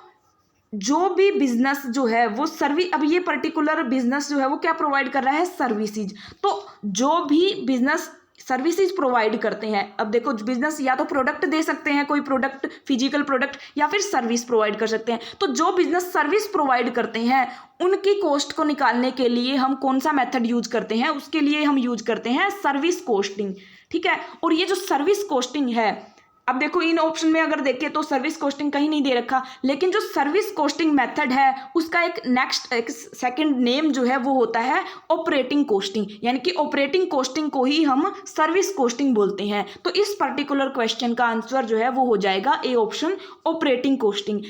जो भी बिजनेस जो है वो अब ये पर्टिकुलर बिजनेस जो है वो क्या प्रोवाइड कर रहा है? सर्विसेज। तो जो भी बिजनेस सर्विसेज प्रोवाइड करते हैं, अब देखो बिजनेस या तो प्रोडक्ट दे सकते हैं, कोई प्रोडक्ट, फिजिकल प्रोडक्ट, या फिर सर्विस प्रोवाइड कर सकते हैं। तो जो बिजनेस सर्विस प्रोवाइड करते हैं उनकी कॉस्ट को निकालने के लिए हम कौन सा मेथड यूज करते हैं? उसके लिए हम यूज करते हैं सर्विस कोस्टिंग। ठीक है, और ये जो सर्विस कोस्टिंग है, अब देखो इन ऑप्शन में अगर देखें तो सर्विस कोस्टिंग कहीं नहीं दे रखा, लेकिन जो सर्विस कोस्टिंग मेथड है उसका एक सेकंड नेम जो है वो होता है ऑपरेटिंग कोस्टिंग, यानी कि ऑपरेटिंग कोस्टिंग को ही हम सर्विस कोस्टिंग बोलते हैं। तो इस पर्टिकुलर क्वेश्चन का आंसर जो है वो हो जाएगा ए ऑप्शन, ऑपरेटिंग कोस्टिंग।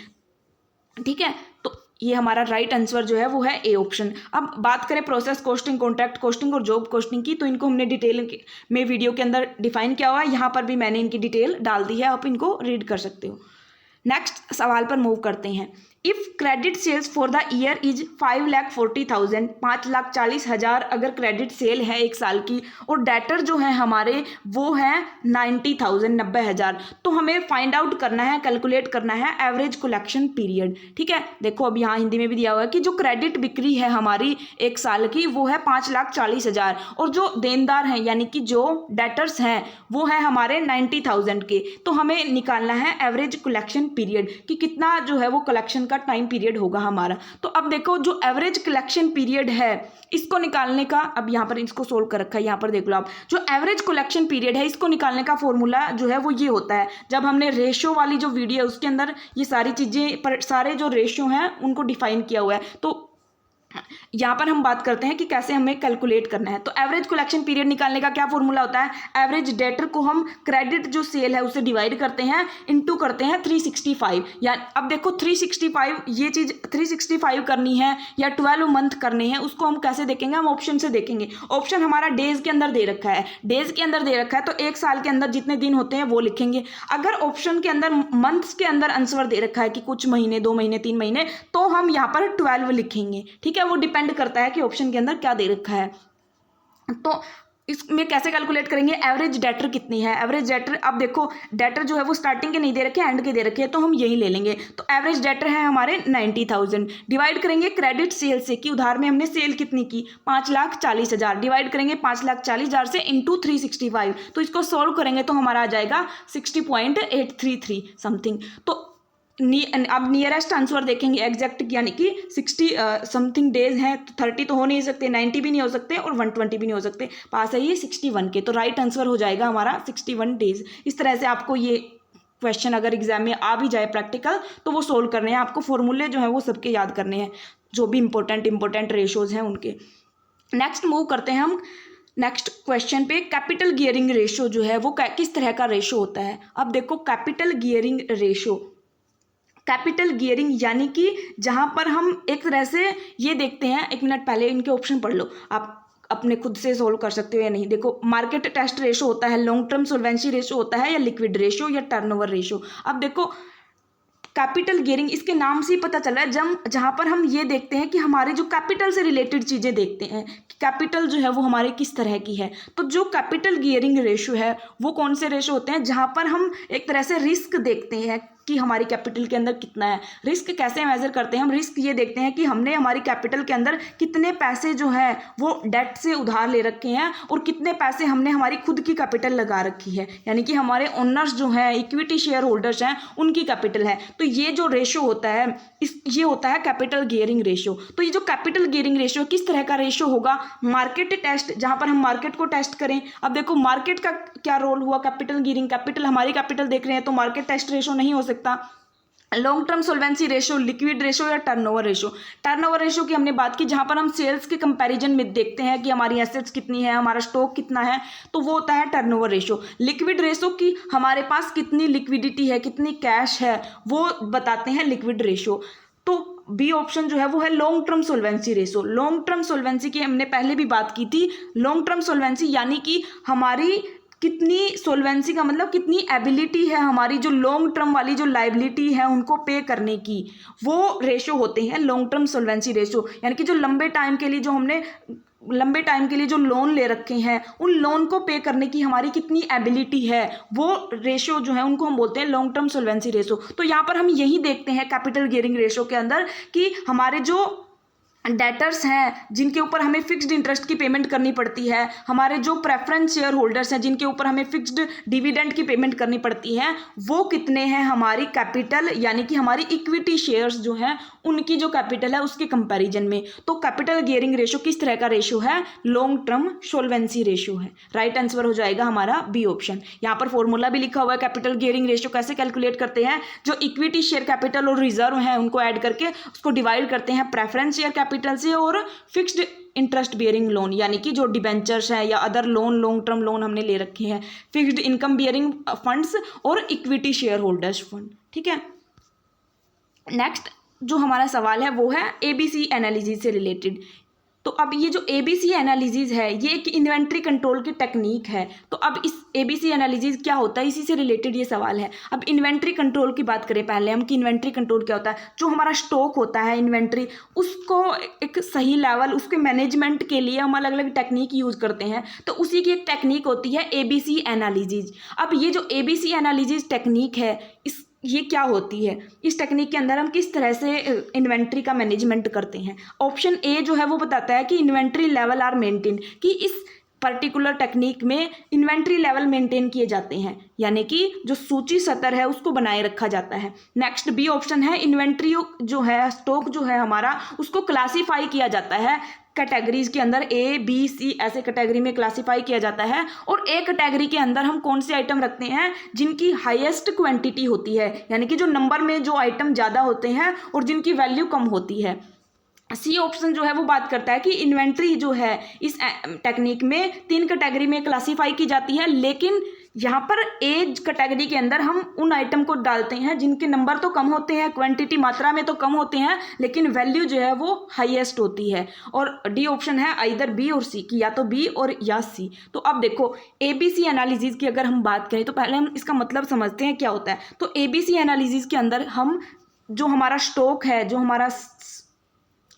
ठीक है, तो ये हमारा राइट आंसर जो है वो है ए ऑप्शन। अब बात करें प्रोसेस कोस्टिंग, कॉन्ट्रैक्ट कोस्टिंग और जॉब कोस्टिंग की, तो इनको हमने डिटेल में वीडियो के अंदर डिफाइन किया हुआ है, यहाँ पर भी मैंने इनकी डिटेल डाल दी है, आप इनको रीड कर सकते हो। नेक्स्ट सवाल पर मूव करते हैं। If credit sales for the year is 5,40,000, 5,40,000 अगर क्रेडिट सेल है एक साल की, और डेटर जो है हमारे वो हैं 90,000, 90,000, तो हमें फाइंड आउट करना है, कैलकुलेट करना है एवरेज कलेक्शन पीरियड। ठीक है, देखो अब यहाँ हिंदी में भी दिया हुआ है कि जो क्रेडिट बिक्री है हमारी एक साल की वो है 5,40,000, और जो देनदार हैं यानी कि जो डेटर्स हैं वो है हमारे 90,000 के। तो हमें निकालना है एवरेज कलेक्शन पीरियड कि कितना जो है वो कलेक्शन का टाइम पीरियड होगा हमारा। तो अब देखो जो एवरेज कलेक्शन पीरियड है इसको निकालने का, अब यहाँ पर इसको सोल्व कर रखा है, यहाँ पर देख लो आप, जो एवरेज कलेक्शन पीरियड है इसको निकालने का फॉर्मूला जो है वो ये होता है। जब हमने रेशियो वाली जो वीडियो है उसके अंदर ये सारी चीज़ें पर सारे जो रेशियो हैं उनको डिफाइन किया हुआ है। तो यहाँ पर हम बात करते हैं कि कैसे हमें कैलकुलेट करना है। तो एवरेज कलेक्शन पीरियड निकालने का क्या फॉर्मूला होता है? एवरेज डेटर को हम क्रेडिट जो सेल है उसे डिवाइड करते हैं, इनटू करते हैं 365। या अब देखो 365 ये चीज़ 365 करनी है या 12 मंथ करने हैं, उसको हम कैसे देखेंगे? हम ऑप्शन से देखेंगे। ऑप्शन हमारा डेज के अंदर दे रखा है, डेज के अंदर दे रखा है, तो एक साल के अंदर जितने दिन होते हैं वो लिखेंगे। अगर ऑप्शन के अंदर मंथ्स के अंदर आंसर दे रखा है कि कुछ महीने, 2 महीने, 3 महीने, तो हम यहाँ पर 12 लिखेंगे। ठीक है, वो डिपेंड करता है कि ऑप्शन के अंदर क्या दे रखा है। तो इसमें कैसे कैलकुलेट करेंगे? एवरेज डेटर कितनी है? एवरेज डेटर, अब देखो डेटर जो है वो स्टार्टिंग के नहीं दे रखे, एंड के दे रखे हैं, तो हम यही ले लेंगे। तो एवरेज डेटर है हमारे 90,000, डिवाइड करेंगे क्रेडिट सेल से कि उधार में हमने सेल कितनी की, 5,40,000, डिवाइड करेंगे 5,40,000 से इंटू 365। तो इसको सोल्व करेंगे तो हमारा आ जाएगा 60.833 समथिंग। तो अब नियरेस्ट आंसर देखेंगे एग्जैक्ट, यानी कि 60 समथिंग डेज हैं, तो 30 तो हो नहीं सकते, 90 भी नहीं हो सकते और 120 भी नहीं हो सकते, पास है ये 61 के। तो राइट आंसर हो जाएगा हमारा 61 डेज। इस तरह से आपको ये क्वेश्चन अगर एग्जाम में आ भी जाए प्रैक्टिकल तो वो सोल्व करने हैं, आपको फॉर्मूले जो है वो सबके याद करने हैं। जो भी इंपॉर्टेंट रेशोज़ हैं उनके। नेक्स्ट मूव करते हैं हम नेक्स्ट क्वेश्चन पे। कैपिटल गियरिंग रेशो जो है वो किस तरह का रेशो होता है। अब देखो capital gearing ratio, capital gearing यानी कि जहाँ पर हम एक तरह से ये देखते हैं, एक मिनट पहले इनके ऑप्शन पढ़ लो, आप अपने खुद से सोल्व कर सकते हो या नहीं। देखो मार्केट टेस्ट रेशो होता है, लॉन्ग टर्म सोल्वेंसी रेशो होता है, या लिक्विड रेशो, या टर्नओवर रेशो। अब देखो कैपिटल गियरिंग इसके नाम से ही पता चल रहा है, जहाँ पर हम ये देखते हैं कि हमारे जो कैपिटल से रिलेटेड चीज़ें देखते हैं कि कैपिटल जो है वो हमारे किस तरह की है। तो जो कैपिटल गियरिंग रेशो है वो कौन से रेशो होते हैं, जहाँ पर हम एक तरह से रिस्क देखते हैं कि हमारी कैपिटल के अंदर कितना है। रिस्क कैसे मेजर करते हैं हम, रिस्क ये देखते हैं कि हमने हमारी कैपिटल के अंदर कितने पैसे जो है वो डेट से उधार ले रखे हैं और कितने पैसे हमने हमारी खुद की कैपिटल लगा रखी है, यानी कि हमारे ओनर्स जो हैं, इक्विटी शेयर होल्डर्स हैं, उनकी कैपिटल है। तो ये जो रेशो होता है ये होता है कैपिटल गियरिंग रेशो। तो ये जो कैपिटल गियरिंग रेशो किस तरह का रेशो होगा, मार्केट टेस्ट, जहाँ पर हम मार्केट को टेस्ट करें। अब देखो मार्केट का क्या रोल हुआ, कैपिटल गियरिंग, कैपिटल हमारी कैपिटल देख रहे हैं तो मार्केट टेस्ट रेशो नहीं हो सकता। Long term solvency ratio, liquid ratio, या टर्नओवर रेशो। टर्नओवर रेशो की हमने बात की जहां पर हम सेल्स के कंपैरिजन में देखते हैं कि हमारी एसेट्स कितनी है, हमारा स्टॉक कितना है, तो वो होता है टर्नओवर रेशो। लिक्विड रेशो की हमारे पास कितनी लिक्विडिटी है, कितनी कैश है, वो बताते हैं लिक्विड रेशो। तो बी ऑप्शन जो है वो है long term solvency ratio. Long term solvency की हमने पहले भी बात की थी। लॉन्ग टर्म सोल्वेंसी यानी कि हमारी कितनी सोल्वेंसी का मतलब कितनी एबिलिटी है हमारी जो लॉन्ग टर्म वाली जो लाइबिलिटी है उनको पे करने की, वो रेशो होते हैं लॉन्ग टर्म सोल्वेंसी रेशो। यानी कि जो लंबे टाइम के लिए जो लोन ले रखे हैं उन लोन को पे करने की हमारी कितनी एबिलिटी है, वो रेशो जो है उनको हम बोलते हैं लॉन्ग टर्म सोल्वेंसी रेशो। तो यहाँ पर हम यही देखते हैं कैपिटल गियरिंग रेशो के अंदर कि हमारे जो डेटर्स हैं जिनके ऊपर हमें फिक्स्ड इंटरेस्ट की पेमेंट करनी पड़ती है, हमारे जो प्रेफरेंस शेयर होल्डर्स हैं जिनके ऊपर हमें फिक्स्ड डिविडेंड की पेमेंट करनी पड़ती है, वो कितने हैं हमारी कैपिटल यानी कि हमारी इक्विटी शेयर्स जो हैं उनकी जो कैपिटल है उसके कंपैरिजन में। तो कैपिटल गियरिंग रेशो किस तरह का रेशो है, लॉन्ग टर्म सोल्वेंसी रेशो है। राइट आंसर हो जाएगा हमारा बी ऑप्शन। यहाँ पर फॉर्मूला भी लिखा हुआ है कैपिटल गियरिंग रेशो कैसे कैलकुलेट करते हैं। जो इक्विटी शेयर कैपिटल और रिजर्व हैं उनको ऐड करके उसको डिवाइड करते हैं प्रेफरेंस शेयर कैपिटल से और फिक्स्ड इंटरेस्ट बियरिंग लोन, यानी कि जो डिबेंचर्स हैं या other loan, long term loan हमने ले रखे हैं, फिक्स्ड इनकम बियरिंग फंड्स और इक्विटी शेयर होल्डर्स फंड। ठीक है, नेक्स्ट जो हमारा सवाल है वो है एबीसी एनालिसिस से रिलेटेड। तो अब ये जो एबीसी एनालिसिस है ये एक इन्वेंट्री कंट्रोल की टेक्निक है। तो अब इस एबीसी एनालिसिस क्या होता है, इसी से रिलेटेड ये सवाल है। अब इन्वेंट्री कंट्रोल की बात करें पहले हम कि इन्वेंट्री कंट्रोल क्या होता है। जो हमारा स्टॉक होता है इन्वेंट्री, उसको एक सही लेवल, उसके मैनेजमेंट के लिए हम अलग अलग टेक्निक यूज़ करते हैं। तो उसी की एक टेक्निक होती है एबीसी एनालिसिस। अब ये जो एबीसी एनालिसिस टेक्निक है ये क्या होती है, इस टेक्निक के अंदर हम किस तरह से इन्वेंट्री का मैनेजमेंट करते हैं। ऑप्शन ए जो है वो बताता है कि इन्वेंट्री लेवल आर मेंटेन, कि इस पर्टिकुलर टेक्निक में इन्वेंट्री लेवल मेंटेन किए जाते हैं, यानी कि जो सूची स्तर है उसको बनाए रखा जाता है। नेक्स्ट बी ऑप्शन है इन्वेंट्री जो है, स्टॉक जो है हमारा, उसको क्लासीफाई किया जाता है कैटेगरीज के अंदर, ए बी सी ऐसे कैटेगरी में क्लासीफाई किया जाता है। और ए कैटेगरी के अंदर हम कौन से आइटम रखते हैं जिनकी हाईएस्ट क्वांटिटी होती है, यानी कि जो नंबर में जो आइटम ज़्यादा होते हैं और जिनकी वैल्यू कम होती है। सी ऑप्शन जो है वो बात करता है कि इन्वेंट्री जो है इस टेक्निक में 3 कैटेगरी में क्लासीफाई की जाती है, लेकिन यहाँ पर एज कैटेगरी के अंदर हम उन आइटम को डालते हैं जिनके नंबर तो कम होते हैं, क्वांटिटी मात्रा में तो कम होते हैं, लेकिन वैल्यू जो है वो हाईएस्ट होती है। और डी ऑप्शन है आइदर बी और सी की, या तो बी और या सी। तो अब देखो एबीसी एनालिसिस की अगर हम बात करें तो पहले हम इसका मतलब समझते हैं क्या होता है। तो एबीसी एनालिसिस के अंदर हम जो हमारा स्टॉक है, जो हमारा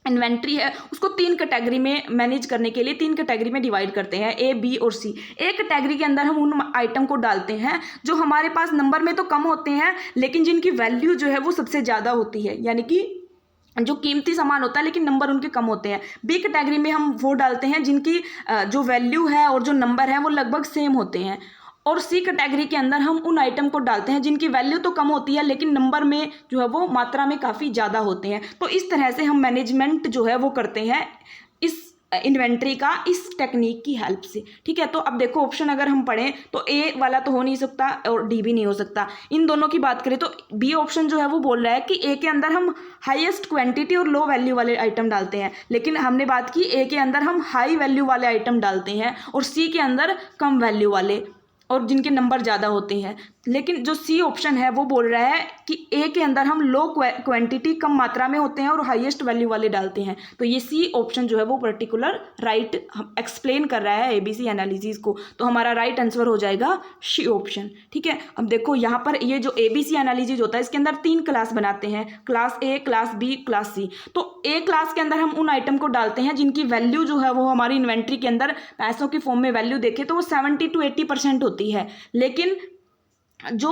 इन्वेंट्री है, उसको 3 कैटेगरी में मैनेज करने के लिए 3 कैटेगरी में डिवाइड करते हैं, ए बी और सी। ए कैटेगरी के अंदर हम उन आइटम को डालते हैं जो हमारे पास नंबर में तो कम होते हैं लेकिन जिनकी वैल्यू जो है वो सबसे ज़्यादा होती है, यानी कि जो कीमती सामान होता है लेकिन नंबर उनके कम होते हैं। बी कैटेगरी में हम वो डालते हैं जिनकी जो वैल्यू है और जो नंबर है वो लगभग सेम होते हैं। और सी कैटेगरी के अंदर हम उन आइटम को डालते हैं जिनकी वैल्यू तो कम होती है लेकिन नंबर में जो है वो मात्रा में काफ़ी ज़्यादा होते हैं। तो इस तरह से हम मैनेजमेंट जो है वो करते हैं इस इन्वेंट्री का इस टेक्निक की हेल्प से। ठीक है, तो अब देखो ऑप्शन अगर हम पढ़ें तो ए वाला तो हो नहीं सकता और डी भी नहीं हो सकता। इन दोनों की बात करें तो बी ऑप्शन जो है वो बोल रहा है कि ए के अंदर हम हाईएस्ट क्वांटिटी और लो वैल्यू वाले आइटम डालते हैं, लेकिन हमने बात की ए के अंदर हम हाई वैल्यू वाले आइटम डालते हैं और सी के अंदर कम वैल्यू वाले और जिनके नंबर ज़्यादा होते हैं। लेकिन जो सी ऑप्शन है वो बोल रहा है कि ए के अंदर हम लो क्वांटिटी कम मात्रा में होते हैं और हाईएस्ट वैल्यू वाले डालते हैं। तो ये सी ऑप्शन जो है वो पर्टिकुलर राइट एक्सप्लेन कर रहा है एबीसी एनालिसिस को। तो हमारा राइट आंसर हो जाएगा सी ऑप्शन। ठीक है, अब देखो यहाँ पर ये जो एबीसी एनालिसिस होता है इसके अंदर 3 क्लास बनाते हैं, class A, class B, class C. तो ए क्लास के अंदर हम उन आइटम को डालते हैं जिनकी वैल्यू जो है वो हमारी इन्वेंट्री के अंदर पैसों की फॉर्म में वैल्यू देखें तो वो 70 to 80% होती है, लेकिन जो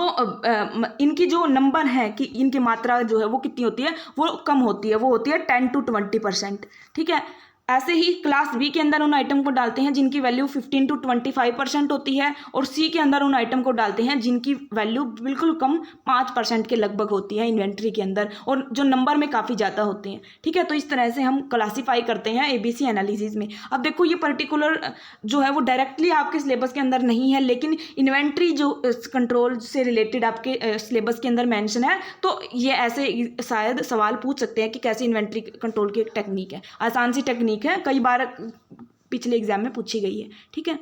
इनकी जो नंबर है कि इनकी मात्रा जो है वो कितनी होती है वो कम होती है, वो होती है 10 to 20%। ठीक है, ऐसे ही क्लास बी के अंदर उन आइटम को डालते हैं जिनकी वैल्यू 15 to 25% होती है और सी के अंदर उन आइटम को डालते हैं जिनकी वैल्यू बिल्कुल कम 5% के लगभग होती है इन्वेंट्री के अंदर और जो नंबर में काफ़ी ज़्यादा होते हैं। ठीक है, तो इस तरह से हम क्लासीफाई करते हैं एबीसी एनालिसिस में। अब देखो ये पर्टिकुलर जो है वो डायरेक्टली आपके सिलेबस के अंदर नहीं है, लेकिन इन्वेंट्री जो कंट्रोल से रिलेटेड आपके सिलेबस के अंदर मैंशन है, तो ये ऐसे शायद सवाल पूछ सकते हैं कि कैसे इन्वेंट्री कंट्रोल की टेक्निक है। आसान सी टेक्निक है, कई बार पिछले एग्जाम में पूछी गई है। ठीक है,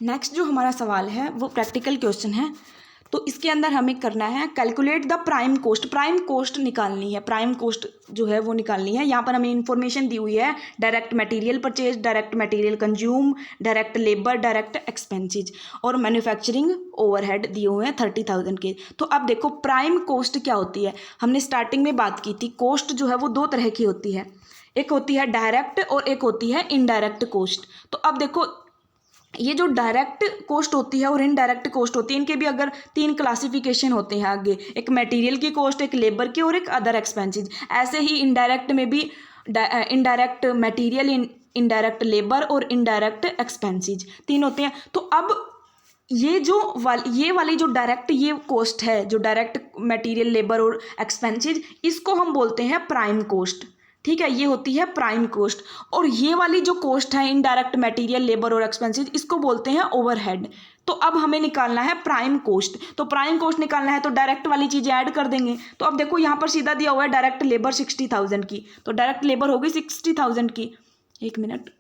नेक्स्ट जो हमारा सवाल है वो प्रैक्टिकल क्वेश्चन है। तो इसके अंदर हमें करना है calculate the prime cost. Prime cost निकालनी है, प्राइम कोस्ट जो है वो निकालनी है। यहाँ पर हमें इंफॉर्मेशन दी हुई है direct material purchase, direct material consume, direct labour, direct expenses और मैन्युफैक्चरिंग ओवरहेड दिए हुए हैं 30,000 के। तो अब देखो प्राइम कोस्ट क्या होती है, हमने स्टार्टिंग में बात की थी। कोस्ट जो है वो 2 तरह की होती है, एक होती है डायरेक्ट और एक होती है इनडायरेक्ट कोस्ट। तो अब देखो ये जो डायरेक्ट कोस्ट होती है और इनडायरेक्ट कोस्ट होती है, इनके भी अगर 3 क्लासिफिकेशन होते हैं आगे, एक मटेरियल की कोस्ट, एक लेबर की और एक अदर एक्सपेंसेस। ऐसे ही इनडायरेक्ट में भी इनडायरेक्ट मटेरियल, इनडायरेक्ट लेबर और इनडायरेक्ट एक्सपेंसेस 3 होते हैं। तो अब ये वाली जो डायरेक्ट ये कोस्ट है, जो डायरेक्ट मटेरियल, लेबर और एक्सपेंसेस, इसको हम बोलते हैं प्राइम कोस्ट। ठीक है, ये होती है प्राइम कोस्ट। और ये वाली जो कोस्ट है इनडायरेक्ट मटेरियल, लेबर और एक्सपेंसेस, इसको बोलते हैं ओवरहेड। तो अब हमें निकालना है प्राइम कोस्ट। तो प्राइम कोस्ट निकालना है तो डायरेक्ट वाली चीज़ें ऐड कर देंगे। तो अब देखो यहाँ पर सीधा दिया हुआ है डायरेक्ट लेबर 60,000 की, तो डायरेक्ट लेबर होगी 60,000 की। एक मिनट,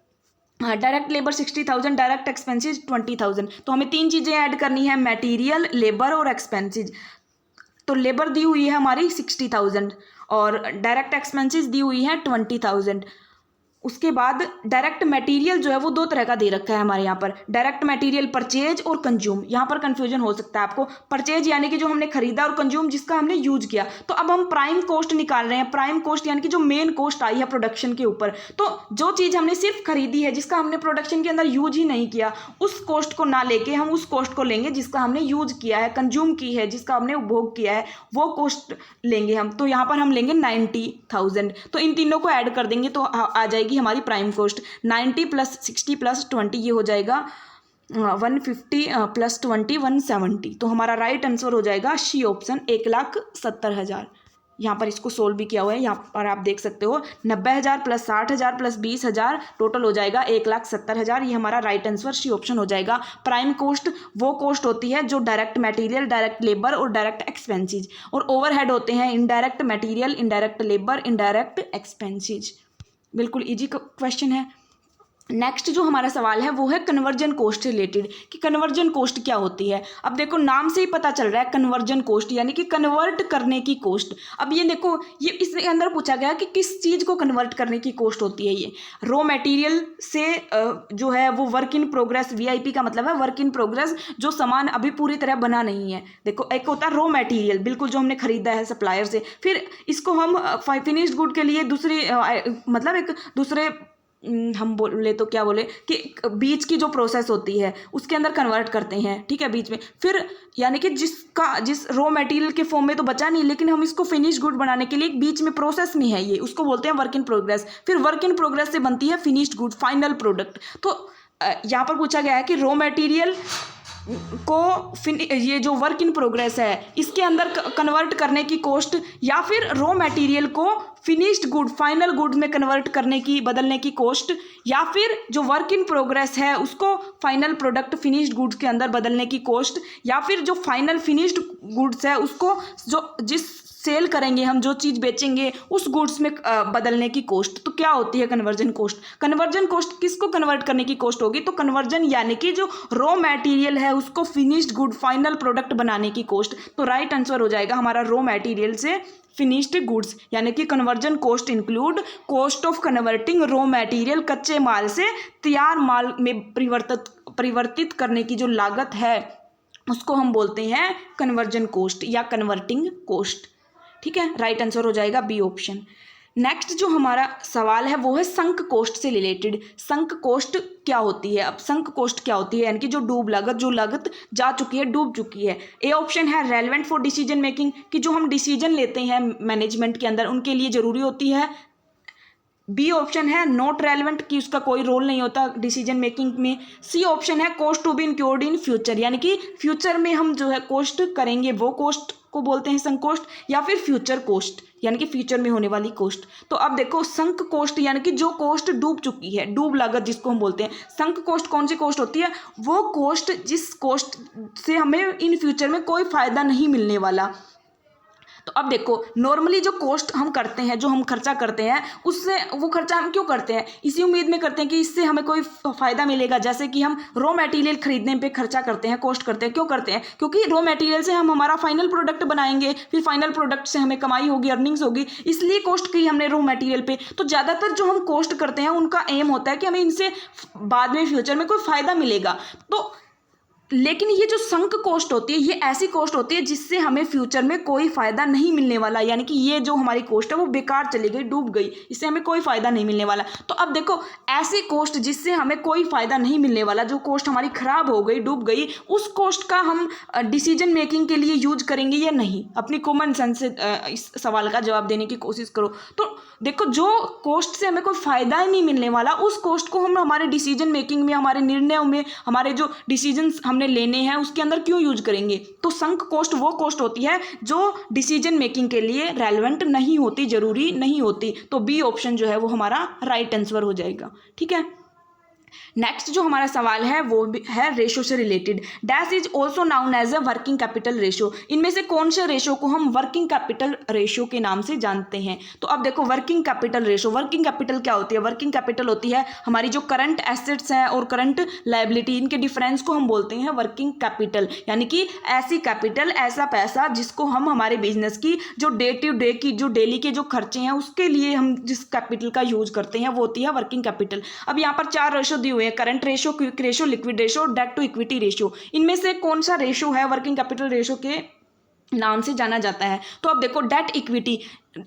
हाँ, डायरेक्ट लेबर 60,000, डायरेक्ट एक्सपेंसेस 20,000। तो हमें 3 चीज़ें ऐड करनी है, मटेरियल, लेबर और एक्सपेंसेस। तो लेबर दी हुई है हमारी 60,000 और डायरेक्ट एक्सपेंसेस दी हुई है 20,000। उसके बाद डायरेक्ट मटेरियल जो है वो 2 तरह का दे रखा है हमारे यहाँ पर, डायरेक्ट मटेरियल परचेज और कंज्यूम। यहाँ पर कंफ्यूजन हो सकता है आपको, परचेज यानी कि जो हमने खरीदा और कंज्यूम जिसका हमने यूज किया। तो अब हम प्राइम कोस्ट निकाल रहे हैं, प्राइम कोस्ट यानी कि जो मेन कोस्ट आई है प्रोडक्शन के ऊपर। तो जो चीज़ हमने सिर्फ खरीदी है, जिसका हमने प्रोडक्शन के अंदर यूज ही नहीं किया, उस कोस्ट को ना लेके हम उस कोस्ट को लेंगे जिसका हमने यूज किया है, कंज्यूम की है, जिसका हमने उपभोग किया है, वो कोस्ट लेंगे हम। तो यहाँ पर हम लेंगे 90,000। तो इन तीनों को ऐड कर देंगे तो आ जाएगी हमारी प्राइम कोस्ट। 90 + 60 + 20 ये हो जाएगा 150 + 20 170। तो हमारा राइट आंसर हो जाएगा सी ऑप्शन 1,70,000। यहाँ पर इसको सोल्व भी किया हुआ है, यहाँ पर आप देख सकते हो 90,000 + 60,000 + 20,000 टोटल हो जाएगा 1,70,000। ये हमारा राइट आंसर सी ऑप्शन हो जाएगा। प्राइम कोस्ट वो कोस्ट होती है जो डायरेक्ट मटेरियल, डायरेक्ट लेबर और डायरेक्ट एक्सपेंसेस, और ओवरहेड होते हैं indirect material, indirect labour, indirect expenses. बिल्कुल इजी क्वेश्चन है। नेक्स्ट जो हमारा सवाल है वो है कन्वर्जन कोस्ट रिलेटेड, कि कन्वर्जन कोस्ट क्या होती है। अब देखो नाम से ही पता चल रहा है कन्वर्जन कोस्ट यानी कि कन्वर्ट करने की कोस्ट। अब ये देखो ये इसके अंदर पूछा गया कि किस चीज़ को कन्वर्ट करने की कोस्ट होती है। ये रॉ मटेरियल से जो है वो वर्क इन प्रोग्रेस, VIP का मतलब है वर्क इन प्रोग्रेस, जो सामान अभी पूरी तरह बना नहीं है। देखो एक होता है रॉ मटेरियल, बिल्कुल जो हमने खरीदा है सप्लायर से, फिर इसको हम फिनिश्ड गुड के लिए दूसरी मतलब एक दूसरे हम बोले तो क्या बोले कि बीच की जो प्रोसेस होती है उसके अंदर कन्वर्ट करते हैं। ठीक है, बीच में फिर यानी कि जिस रॉ मटेरियल के फॉर्म में तो बचा नहीं, लेकिन हम इसको फिनिश गुड बनाने के लिए बीच में प्रोसेस में है, ये उसको बोलते हैं वर्क इन प्रोग्रेस। फिर वर्क इन प्रोग्रेस से बनती है फिनिश्ड गुड, फाइनल प्रोडक्ट। तो यहाँ पर पूछा गया है कि रॉ मटेरियल ये जो वर्क इन प्रोग्रेस है इसके अंदर कन्वर्ट करने की कॉस्ट, या फिर रॉ मटेरियल को फिनिश्ड गुड फाइनल गुड में कन्वर्ट करने की बदलने की कॉस्ट, या फिर जो वर्क इन प्रोग्रेस है उसको फाइनल प्रोडक्ट फिनिश्ड गुड्स के अंदर बदलने की कॉस्ट, या फिर जो फाइनल फिनिश्ड गुड्स है उसको जो जिस सेल करेंगे हम, जो चीज़ बेचेंगे उस गुड्स में बदलने की कॉस्ट। तो क्या होती है कन्वर्जन कॉस्ट? कन्वर्जन कॉस्ट किसको कन्वर्ट करने की कॉस्ट होगी? तो कन्वर्जन यानी कि जो रॉ मटेरियल है उसको फिनिश्ड गुड फाइनल प्रोडक्ट बनाने की कॉस्ट। तो राइट आंसर हो जाएगा हमारा रॉ मटेरियल से फिनिश्ड गुड्स, यानी कि conversion cost include cost of converting raw material, कच्चे माल से तैयार माल में परिवर्तित करने की जो लागत है उसको हम बोलते हैं कन्वर्जन कॉस्ट या कन्वर्टिंग कॉस्ट। ठीक है, राइट आंसर हो जाएगा बी ऑप्शन। नेक्स्ट जो हमारा सवाल है वो है संक कॉस्ट से रिलेटेड। संक कॉस्ट क्या होती है? अब संक कॉस्ट क्या होती है? यानी कि जो डूब लागत, जो लागत जा चुकी है, डूब चुकी है। ए ऑप्शन है रेलेवेंट फॉर डिसीजन मेकिंग, कि जो हम डिसीजन लेते हैं मैनेजमेंट के अंदर उनके लिए ज़रूरी होती है। बी ऑप्शन है नॉट रेलेवेंट, कि उसका कोई रोल नहीं होता डिसीजन मेकिंग में। सी ऑप्शन है cost to be include in future, यानी कि फ्यूचर में हम जो है कॉस्ट करेंगे वो कॉस्ट को बोलते हैं संक कॉस्ट, या फिर फ्यूचर कॉस्ट यानी कि फ्यूचर में होने वाली कॉस्ट। तो अब देखो संक कॉस्ट यानी कि जो कॉस्ट डूब चुकी है, डूब लागत जिसको हम बोलते हैं। संक कॉस्ट कौन सी कॉस्ट होती है? वो कॉस्ट जिस कॉस्ट से हमें इन फ्यूचर में कोई फायदा नहीं मिलने वाला। तो अब देखो नॉर्मली जो कॉस्ट हम करते हैं, जो हम खर्चा करते हैं, उससे वो खर्चा हम क्यों करते हैं? इसी उम्मीद में करते हैं कि इससे हमें कोई फ़ायदा मिलेगा। जैसे कि हम रॉ मटेरियल खरीदने पे खर्चा करते हैं, कॉस्ट करते हैं। क्यों करते हैं? क्योंकि रॉ मटेरियल से हम हमारा फाइनल प्रोडक्ट बनाएंगे, फिर फाइनल प्रोडक्ट से हमें कमाई होगी, अर्निंग्स होगी, इसलिए कॉस्ट की हमने रॉ मटेरियल पे। तो ज़्यादातर जो हम कॉस्ट करते हैं उनका एम होता है कि हमें इनसे बाद में फ्यूचर में कोई फ़ायदा मिलेगा। तो लेकिन ये जो संक कॉस्ट होती है ये ऐसी कॉस्ट होती है जिससे हमें फ्यूचर में कोई फ़ायदा नहीं मिलने वाला, यानी कि ये जो हमारी कॉस्ट है वो बेकार चली गई, डूब गई, इससे हमें कोई फ़ायदा नहीं मिलने वाला। तो अब देखो ऐसी कॉस्ट जिससे हमें कोई फ़ायदा नहीं मिलने वाला, जो कॉस्ट हमारी ख़राब हो गई, डूब गई, उस कॉस्ट का हम डिसीजन मेकिंग के लिए यूज करेंगे या नहीं? अपनी कॉमन सेंस से इस सवाल का जवाब देने की कोशिश करो। तो देखो जो कॉस्ट से हमें कोई फ़ायदा ही नहीं मिलने वाला उस कॉस्ट को हम हमारे डिसीजन मेकिंग में, हमारे निर्णयों में, हमारे जो डिसीजन हमने लेने हैं उसके अंदर क्यों यूज करेंगे? तो संक कॉस्ट वो कॉस्ट होती है जो डिसीजन मेकिंग के लिए रेलेवेंट नहीं होती, जरूरी नहीं होती। तो बी ऑप्शन जो है वो हमारा राइट आंसर हो जाएगा। ठीक है, नेक्स्ट जो हमारा सवाल है वो है रेशो से related. Dash is also known as a working capital ratio. इनमें से कौन से रेशो को हम वर्किंग कैपिटल रेशो के नाम से जानते हैं? तो अब देखो working capital ratio, working capital क्या होती है? वर्किंग कैपिटल होती है हमारी जो करंट एसेट्स हैं और करंट लायबिलिटी, इनके डिफरेंस को हम बोलते हैं वर्किंग कैपिटल। यानी कि ऐसी कैपिटल, ऐसा पैसा जिसको हम हमारे बिजनेस की जो डे टू डे की जो डेली के जो खर्चे हैं उसके लिए हम जिस कैपिटल का यूज करते हैं वो होती है वर्किंग कैपिटल। अब यहाँ पर 4 रेशो दिए हुए हैं, current ratio, quick ratio, liquid ratio, debt to equity ratio. इनमें से कौन सा रेशो है वर्किंग कैपिटल रेशो के नाम से जाना जाता है? तो अब देखो डेट इक्विटी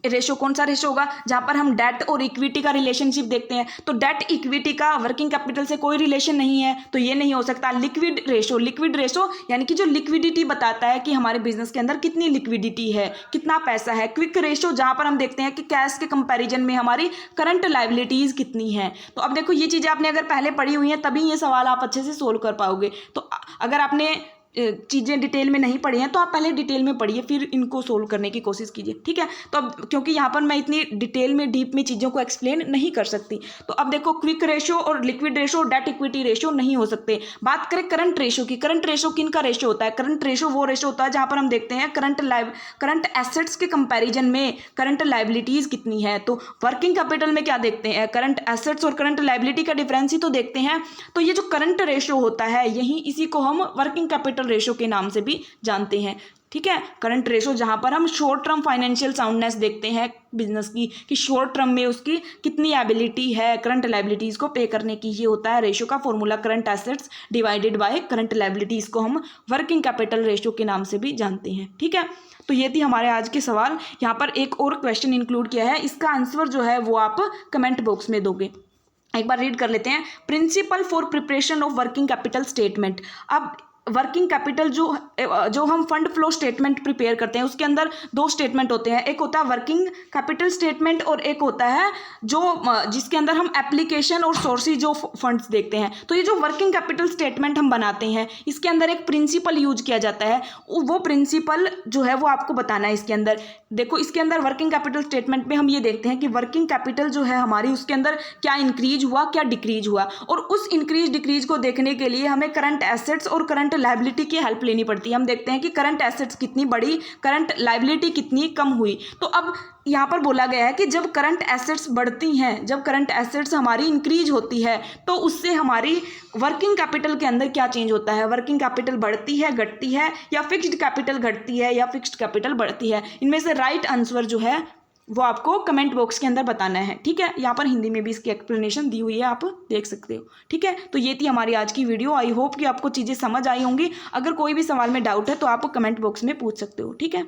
रेशो कौन सा रेशो होगा? जहां पर हम डेट और इक्विटी का रिलेशनशिप देखते हैं। तो डेट इक्विटी का वर्किंग कैपिटल से कोई रिलेशन नहीं है, तो ये नहीं हो सकता। लिक्विड रेशो, लिक्विड रेशो यानी कि जो लिक्विडिटी बताता है कि हमारे बिजनेस के अंदर कितनी लिक्विडिटी है, कितना पैसा है। क्विक रेशो जहां पर हम देखते हैं कि कैश के कंपैरिजन में हमारी करंट लायबिलिटीज कितनी है। तो अब देखो ये चीज़ें आपने अगर पहले पढ़ी हुई हैं तभी ये सवाल आप अच्छे से सोल्व कर पाओगे। तो अगर आपने चीज़ें डिटेल में नहीं पढ़ी हैं तो आप पहले डिटेल में पढ़िए, फिर इनको सोल्व करने की कोशिश कीजिए। ठीक है, तो अब क्योंकि यहाँ पर मैं इतनी डिटेल में डीप में चीज़ों को एक्सप्लेन नहीं कर सकती, तो अब देखो क्विक रेशो और liquid ratio, debt equity ratio नहीं हो सकते। बात करें करंट रेशो की, करंट रेशो किन का रेशो होता है? करंट रेशो वो रेशो होता है जहाँ पर हम देखते हैं करंट एसेट्स के कंपेरिजन में करंट लायबिलिटीज़ कितनी है। तो वर्किंग कैपिटल में क्या देखते हैं? करंट एसेट्स और करंट लायबिलिटी का डिफरेंस ही तो देखते हैं। तो ये जो करंट रेशो होता है यही इसी को हम वर्किंग कैपिटल रेशो के नाम से भी जानते हैं। ठीक है, करंट रेशो जहां पर हम शॉर्ट टर्म फाइनेंशियल साउंडनेस देखते हैं बिजनेस की, कि शॉर्ट टर्म में उसकी कितनी एबिलिटी है करंट लायबिलिटीज को पे करने की। ये होता है रेशो का formula, current assets divided by current liabilities को हम वर्किंग कैपिटल रेशो के नाम से भी जानते हैं। ठीक है, तो ये थी हमारे आज के सवाल। यहाँ पर एक और क्वेश्चन इंक्लूड किया है, इसका आंसर जो है वो आप कमेंट बॉक्स में दोगे। एक बार रीड कर लेते हैं। Principle for preparation of working capital statement. अब वर्किंग कैपिटल जो हम फंड फ्लो स्टेटमेंट प्रिपेयर करते हैं उसके अंदर दो स्टेटमेंट होते हैं, एक होता है वर्किंग कैपिटल स्टेटमेंट और एक होता है जिसके अंदर हम एप्लीकेशन और सोर्सेज ऑफ फंड्स देखते हैं। तो ये जो वर्किंग कैपिटल स्टेटमेंट हम बनाते हैं इसके अंदर एक प्रिंसिपल यूज किया जाता है, वो प्रिंसिपल जो है वो आपको बताना है। इसके अंदर देखो, इसके अंदर वर्किंग कैपिटल स्टेटमेंट में हम ये देखते हैं कि वर्किंग कैपिटल जो है हमारी उसके अंदर क्या इंक्रीज हुआ क्या डिक्रीज हुआ, और उस इंक्रीज डिक्रीज को देखने के लिए हमें करंट एसेट्स और करंट लायबिलिटी की हेल्प लेनी पड़ती है। हम देखते हैं कि करंट एसेट्स कितनी बढ़ी, करंट लायबिलिटी कितनी कम हुई। तो अब यहाँ पर बोला गया है कि जब करंट एसेट्स बढ़ती हैं, जब करंट एसेट्स हमारी इंक्रीज होती है तो उससे हमारी वर्किंग कैपिटल के अंदर क्या चेंज होता है, वर्किंग कैपिटल बढ़ती है घटती है, या फिक्स्ड कैपिटल घटती है या फिक्स्ड कैपिटल बढ़ती है। इनमें से राइट आंसर जो है वो आपको कमेंट बॉक्स के अंदर बताना है। ठीक है, यहाँ पर हिंदी में भी इसकी एक्सप्लेनेशन दी हुई है, आप देख सकते हो। ठीक है, तो ये थी हमारी आज की वीडियो। आई होप कि आपको चीज़ें समझ आई होंगी। अगर कोई भी सवाल में डाउट है तो आप कमेंट बॉक्स में पूछ सकते हो। ठीक है।